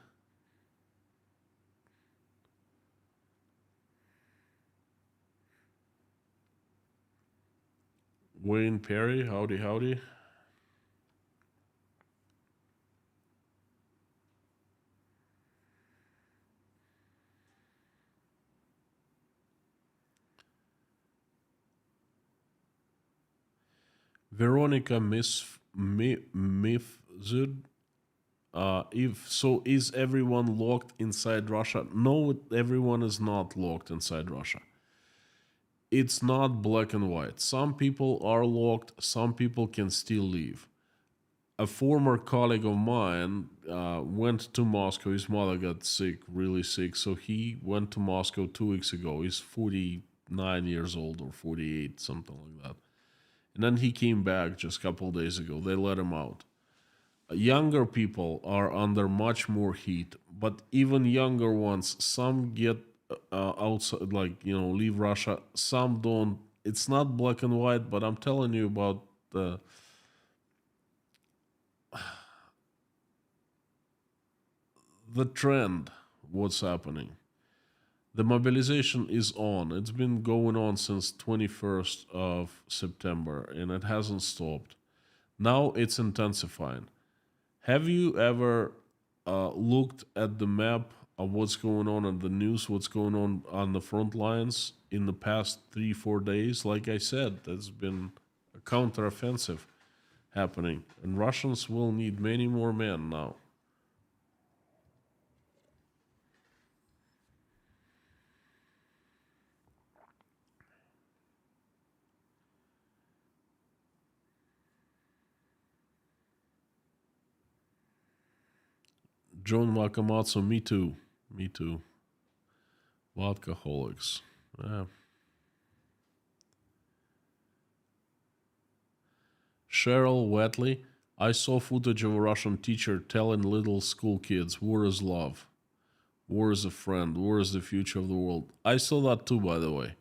Wayne Perry, howdy. Veronica Mifzud. If so, is everyone locked inside Russia? No, everyone is not locked inside Russia. it's not black and white. Some people are locked, some people can still leave. A former colleague of mine went to Moscow. His mother got sick, really sick. So he went to Moscow 2 weeks ago. He's 49 years old or 48, something like that. And then he came back just a couple of days ago. They let him out. Younger people are under much more heat, but even younger ones, some get outside, like, leave Russia, some don't. It's not black and white, but I'm telling you about the trend, what's happening. The mobilization is on. It's been going on since 21st of September and it hasn't stopped. Now it's intensifying. Have you ever looked at the map of what's going on in the news, what's going on the front lines in the past 3, 4 days? Like I said, there's been a counteroffensive happening, and Russians will need many more men now. John Wakamatsu, me too. Me too. Vodkaholics. Yeah. Cheryl Watley, I saw footage of a Russian teacher telling little school kids, war is love, war is a friend, war is the future of the world. I saw that too, by the way.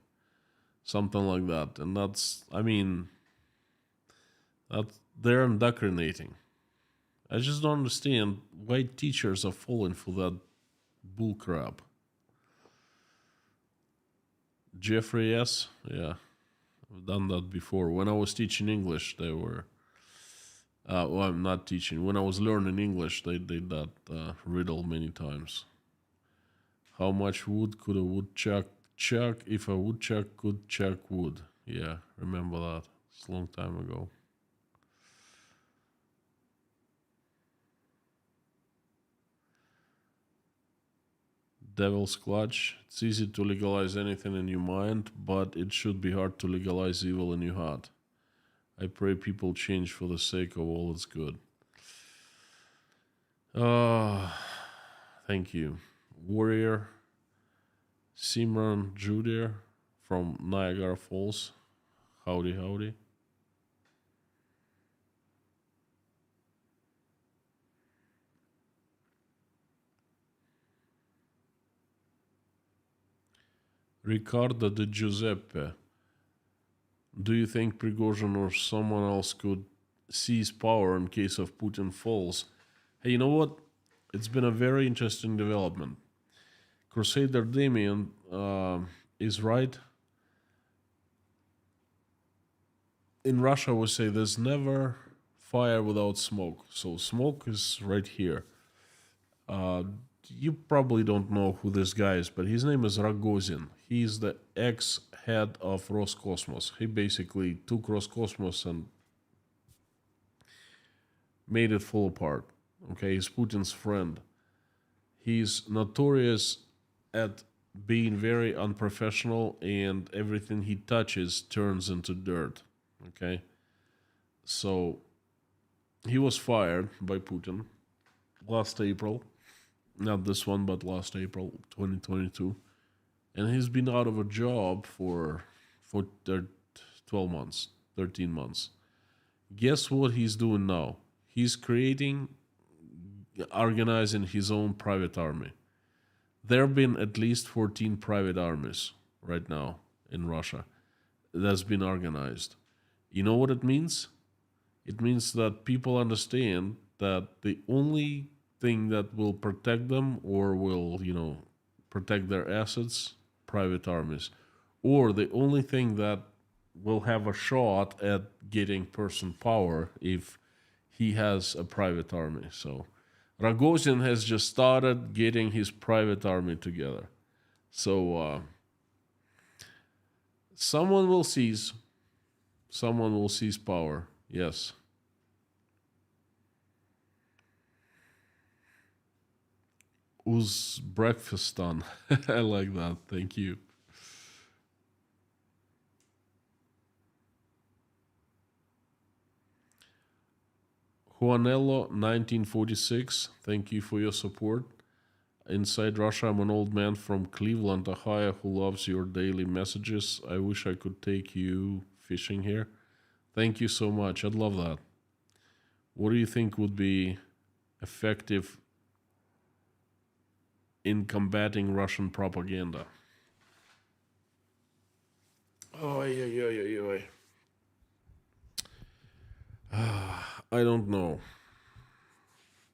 Something like that. And that's, I mean, that they're indoctrinating. I just don't understand why teachers are falling for that bullcrap. Jeffrey S. Yeah, I've done that before. When I was teaching English, they were. Well, I'm not teaching. When I was learning English, they did that riddle many times. How much wood could a woodchuck chuck if a woodchuck could chuck wood? Yeah, remember that. It's a long time ago. Devil's clutch. It's easy to legalize anything in your mind, but it should be hard to legalize evil in your heart. I pray people change for the sake of all that's good. Ah, thank you. Warrior Simran Judir from Niagara Falls. Howdy, howdy. Ricardo de Giuseppe. Do you think Prigozhin or someone else could seize power in case of Putin falls? Hey, you know what? It's been a very interesting development. Crusader Damien is right. In Russia, we say there's never fire without smoke. So smoke is right here. Uh, you probably don't know who this guy is, but his name is Rogozin. He's the ex-head of Roscosmos. He basically took Roscosmos and made it fall apart. Okay, he's Putin's friend. He's notorious at being very unprofessional, and everything he touches turns into dirt. Okay, so he was fired by Putin last April. Not this one, but last April 2022. And he's been out of a job for 12 months, 13 months. Guess what he's doing now? He's organizing his own private army. There have been at least 14 private armies right now in Russia that's been organized. You know what it means? It means that people understand that the only thing that will protect them or will, protect their assets, private armies. Or the only thing that will have a shot at getting person power if he has a private army. So Rogozin has just started getting his private army together. So someone will seize. Someone will seize power. Yes. Uzbekistan. I like that. Thank you. Juanello 1946, thank you for your support. Inside Russia, I'm an old man from Cleveland, Ohio, who loves your daily messages. I wish I could take you fishing here. Thank you so much. I'd love that. What do you think would be effective in combating Russian propaganda? Oh, yeah. I don't know.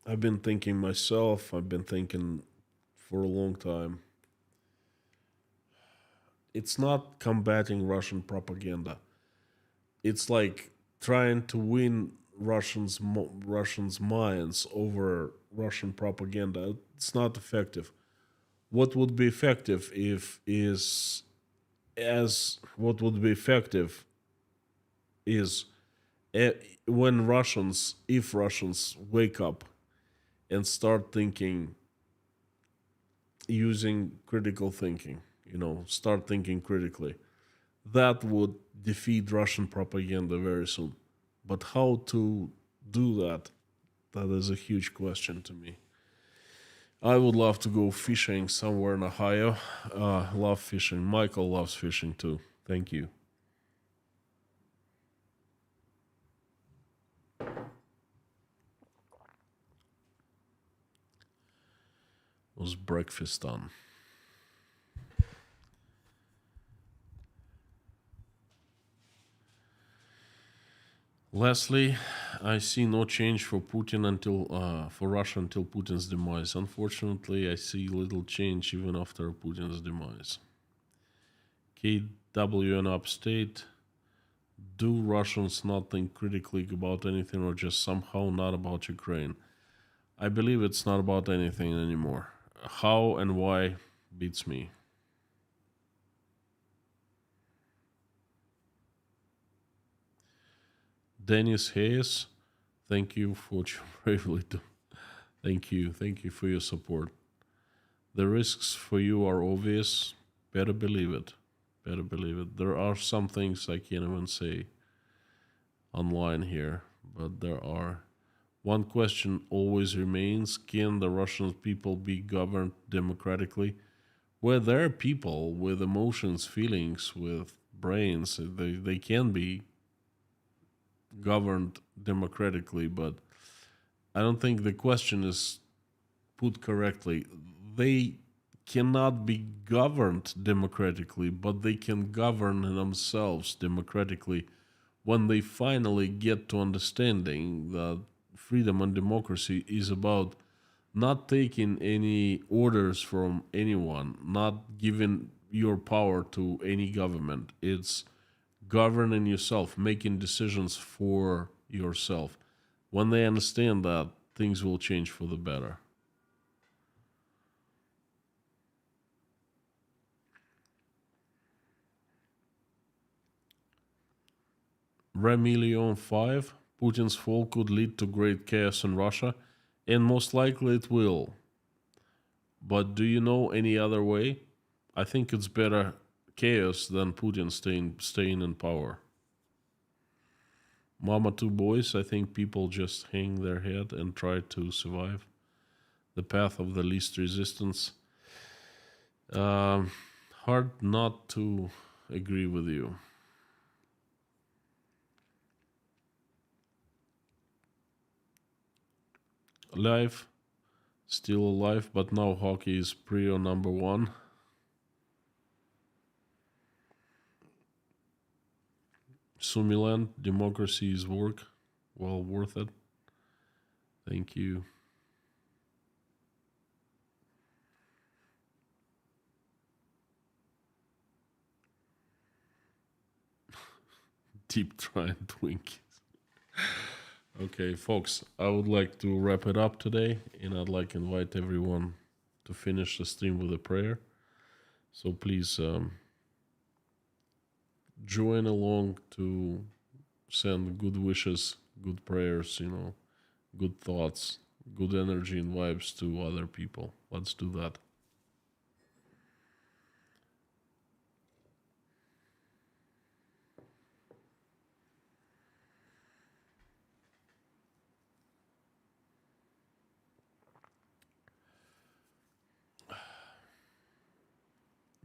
I've been thinking myself, I've been thinking for a long time. It's not combating Russian propaganda. It's like trying to win Russians' minds over Russian propaganda. It's not effective. What would be effective if is as what would be effective is eh, when Russians, if Russians wake up and start thinking, using critical thinking, start thinking critically, that would defeat Russian propaganda very soon. But how to do that? That is a huge question to me. I would love to go fishing somewhere in Ohio. Love fishing. Michael loves fishing too. Thank you. Was breakfast done? Leslie, I see no change for Putin for Russia until Putin's demise. Unfortunately, I see little change even after Putin's demise. KWN Upstate, do Russians not think critically about anything or just somehow not about Ukraine? I believe it's not about anything anymore. How and why beats me. Dennis Hayes, thank you for what you bravely do. Thank you. Thank you for your support. The risks for you are obvious. Better believe it. Better believe it. There are some things I can't even say online here, but there are. One question always remains: can the Russian people be governed democratically? Where there are people with emotions, feelings, with brains, they can be governed democratically, but I don't think the question is put correctly. They cannot be governed democratically, but they can govern themselves democratically when they finally get to understanding that freedom and democracy is about not taking any orders from anyone, not giving your power to any government. It's governing yourself, making decisions for yourself. When they understand that, things will change for the better. Remilion 5, Putin's fall could lead to great chaos in Russia, and most likely it will. But do you know any other way? I think it's better chaos than Putin staying in power. Mama Two Boys, I think people just hang their head and try to survive. The path of the least resistance. Um, Hard not to agree with you. Life, still alive, but now hockey is prio number one. Sumiland, democracy is work. Well worth it. Thank you. Deep trying Twinkies. Okay, folks, I would like to wrap it up today, and I'd like to invite everyone to finish the stream with a prayer. So please join along to send good wishes, good prayers, good thoughts, good energy and vibes to other people. Let's do that.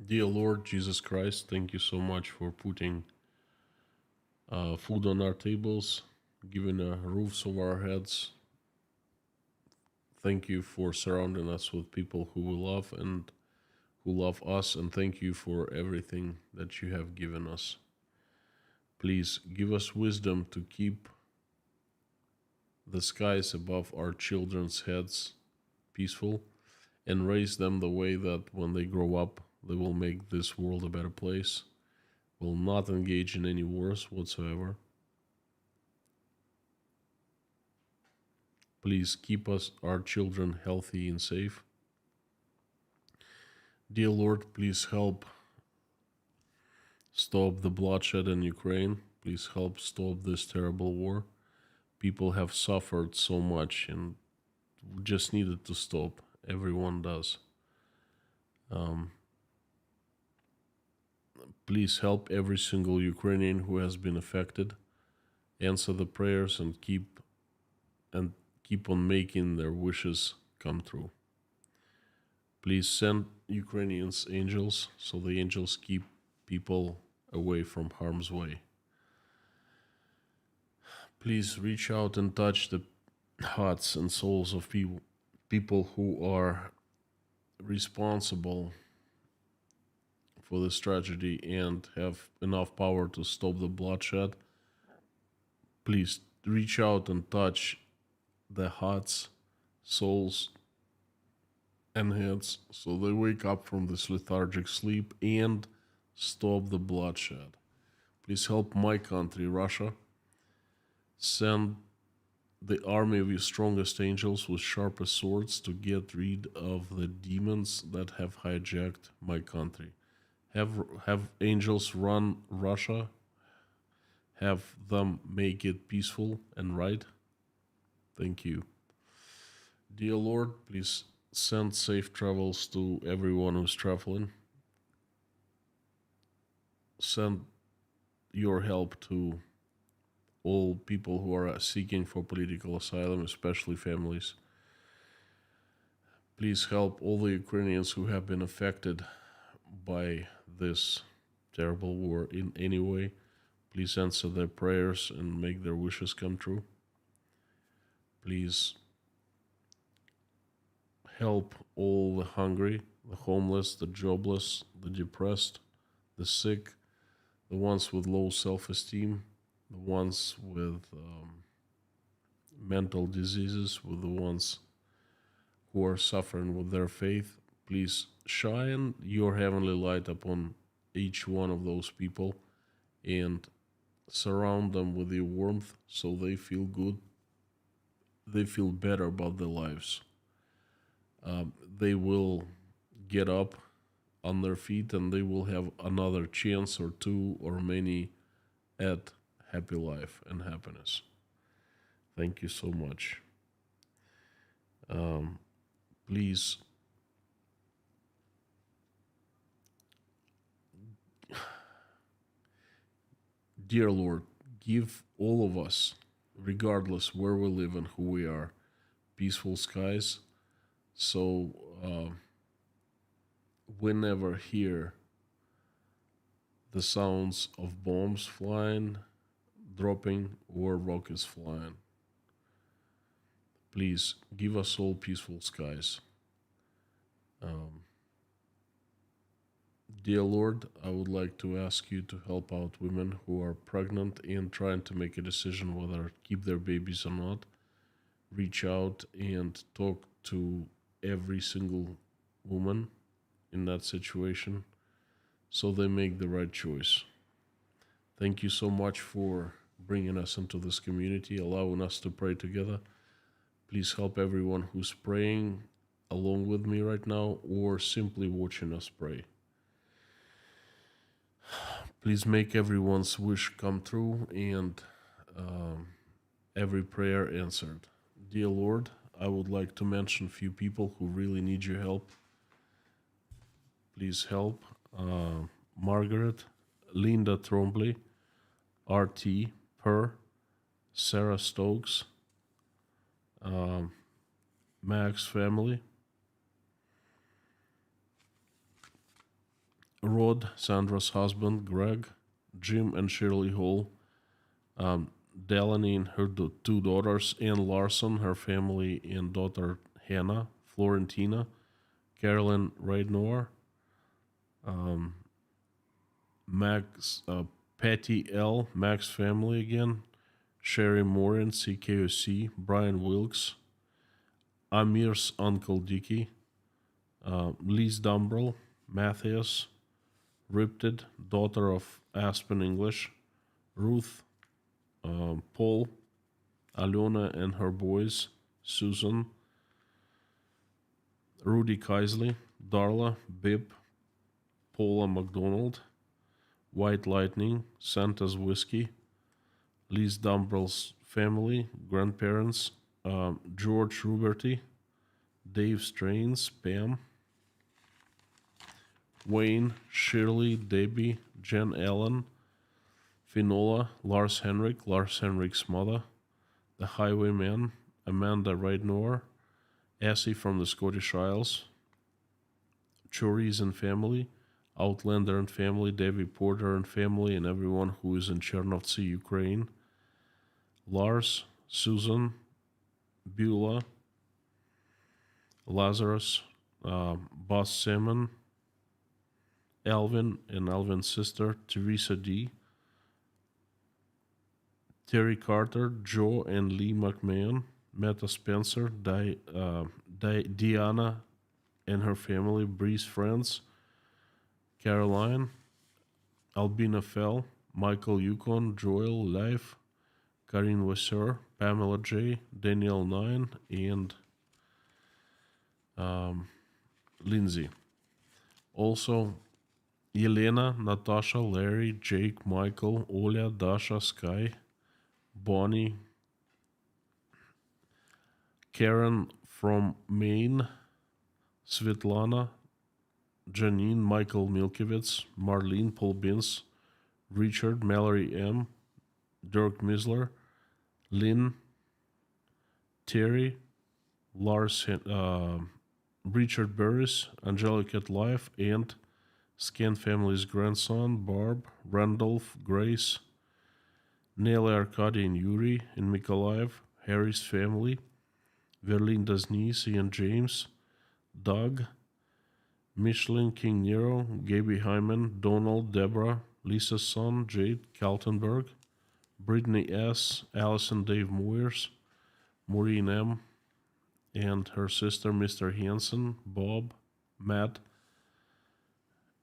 Dear Lord Jesus Christ, thank you so much for putting food on our tables, giving roofs over our heads. Thank you for surrounding us with people who we love and who love us, and thank you for everything that you have given us. Please give us wisdom to keep the skies above our children's heads peaceful and raise them the way that when they grow up, they will make this world a better place, will not engage in any wars whatsoever. Please keep us, our children, healthy and safe. Dear Lord, please help stop the bloodshed in Ukraine. Please help stop this terrible war. People have suffered so much and just needed to stop. Everyone does. Please help every single Ukrainian who has been affected. Answer the prayers and keep on making their wishes come true. Please send Ukrainians angels so the angels keep people away from harm's way. Please reach out and touch the hearts and souls of people who are responsible for this tragedy and have enough power to stop the bloodshed. Please reach out and touch the hearts, souls, and heads so they wake up from this lethargic sleep and stop the bloodshed. Please help my country, Russia. Send the army of your strongest angels with sharpest swords to get rid of the demons that have hijacked my country. Have angels run Russia. Have them make it peaceful and right. Thank you. Dear Lord, please send safe travels to everyone who's traveling. Send your help to all people who are seeking for political asylum, especially families. Please help all the Ukrainians who have been affected by this terrible war in any way. Please answer their prayers and make their wishes come true. Please help all the hungry, the homeless, the jobless, the depressed, the sick, the ones with low self-esteem, the ones with mental diseases, with the ones who are suffering with their faith. Please shine your heavenly light upon each one of those people and surround them with your warmth so they feel good, they feel better about their lives. They will get up on their feet and they will have another chance or two or many at happy life and happiness. Thank you so much. Please dear Lord, give all of us, regardless where we live and who we are, peaceful skies so we never hear the sounds of bombs flying, dropping, or rockets flying. Please give us all peaceful skies. Dear Lord, I would like to ask you to help out women who are pregnant and trying to make a decision whether to keep their babies or not. Reach out and talk to every single woman in that situation so they make the right choice. Thank you so much for bringing us into this community, allowing us to pray together. Please help everyone who's praying along with me right now or simply watching us pray. Please make everyone's wish come true and every prayer answered. Dear Lord, I would like to mention a few people who really need your help. Please help Margaret, Linda Trombley, RT, Per, Sarah Stokes, Max family, Todd, Sandra's husband, Greg, Jim and Shirley Hall, um, Delaney and her two daughters, Ann Larson, her family, and daughter Hannah, Florentina, Carolyn Raidnor, um, Max, Patty L, Max family again, Sherry Morin, CKOC, Brian Wilkes, Amir's Uncle Dicky, Liz Dumbrell, Matthias, Ripted, daughter of Aspen English, Ruth, Paul, Alona and her boys, Susan, Rudy Kaisley, Darla, Bib, Paula McDonald, White Lightning, Santa's Whiskey, Liz Dumbrell's family, grandparents, George Ruberty, Dave Strains, Pam, Wayne, Shirley, Debbie, Jen Allen, Finola, Lars Henrik's mother, the Highwayman, Amanda Raidnor, Essie from the Scottish Isles, Choris and family, Outlander and family, Debbie Porter and family, and everyone who is in Chernovtsi, Ukraine, Lars, Susan, Beulah, Lazarus, Boss Simon, Alvin and Alvin's sister, Teresa D., Terry Carter, Joe and Lee McMahon, Meta Spencer, Diana and her family, Bree's friends, Caroline, Albina Fell, Michael Yukon, Joel Leif, Karine Wasser, Pamela J., Danielle Nine, and Lindsay. Also, Yelena, Natasha, Larry, Jake, Michael, Oля, Dasha, Sky, Bonnie, Karen from Maine, Svetlana, Janine, Michael Milkevitz, Marlene, Paul Bins, Richard, Mallory M., Dirk Misler, Lynn, Terry, Lars, Richard Burris, Angelica at Life, and Scan family's grandson, Barb, Randolph, Grace, Nelly, Arkady, and Yuri in Mykolaiv, Harry's family, Verlinda's niece, Ian James, Doug, Michelin, King Nero, Gaby Hyman, Donald, Deborah, Lisa's son, Jade Kaltenberg, Brittany S., Allison Dave Moyers, Maureen M., and her sister, Mr. Hansen, Bob, Matt,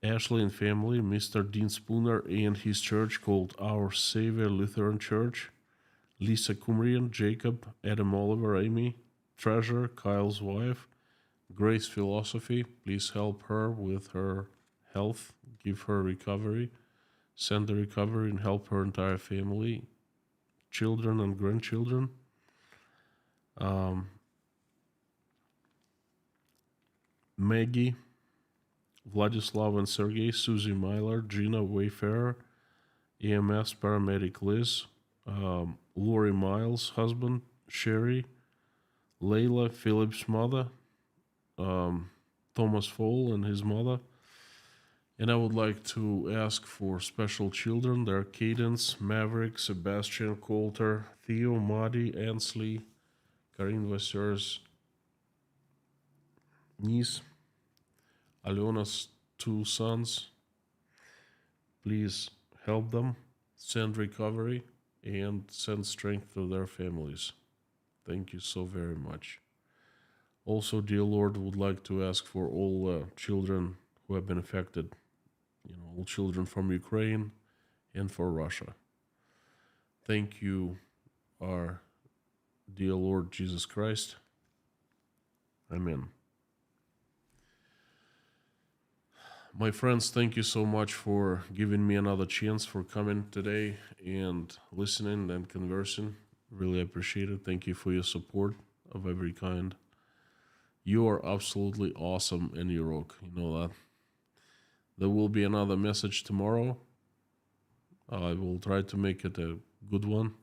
Ashley and family, Mr. Dean Spooner and his church called Our Savior Lutheran Church, Lisa Kumrian, Jacob, Adam Oliver, Amy, Treasure, Kyle's wife, Grace Philosophy, please help her with her health, give her recovery, send the recovery and help her entire family, children and grandchildren. Maggie, Vladislav and Sergey, Susie Myler, Gina Wayfarer, EMS paramedic Liz, Lori Miles' husband, Sherry, Layla, Philip's mother, Thomas Fall and his mother. And I would like to ask for special children. They're Cadence, Maverick, Sebastian, Coulter, Theo, Madi, Ansley, Karin Wasser's niece, Aliona's two sons. Please help them, send recovery, and send strength to their families. Thank you so very much. Also, dear Lord, would like to ask for all children who have been affected, all children from Ukraine and for Russia. Thank you, our dear Lord Jesus Christ. Amen. My friends, thank you so much for giving me another chance for coming today and listening and conversing. Really appreciate it. Thank you for your support of every kind. You are absolutely awesome and you rock. You know that. There will be another message tomorrow. I will try to make it a good one.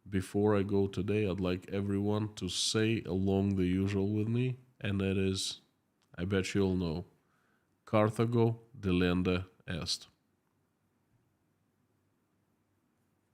Before I go today, I'd like everyone to say along the usual with me, and that is, I bet you all know, Carthago, delenda est.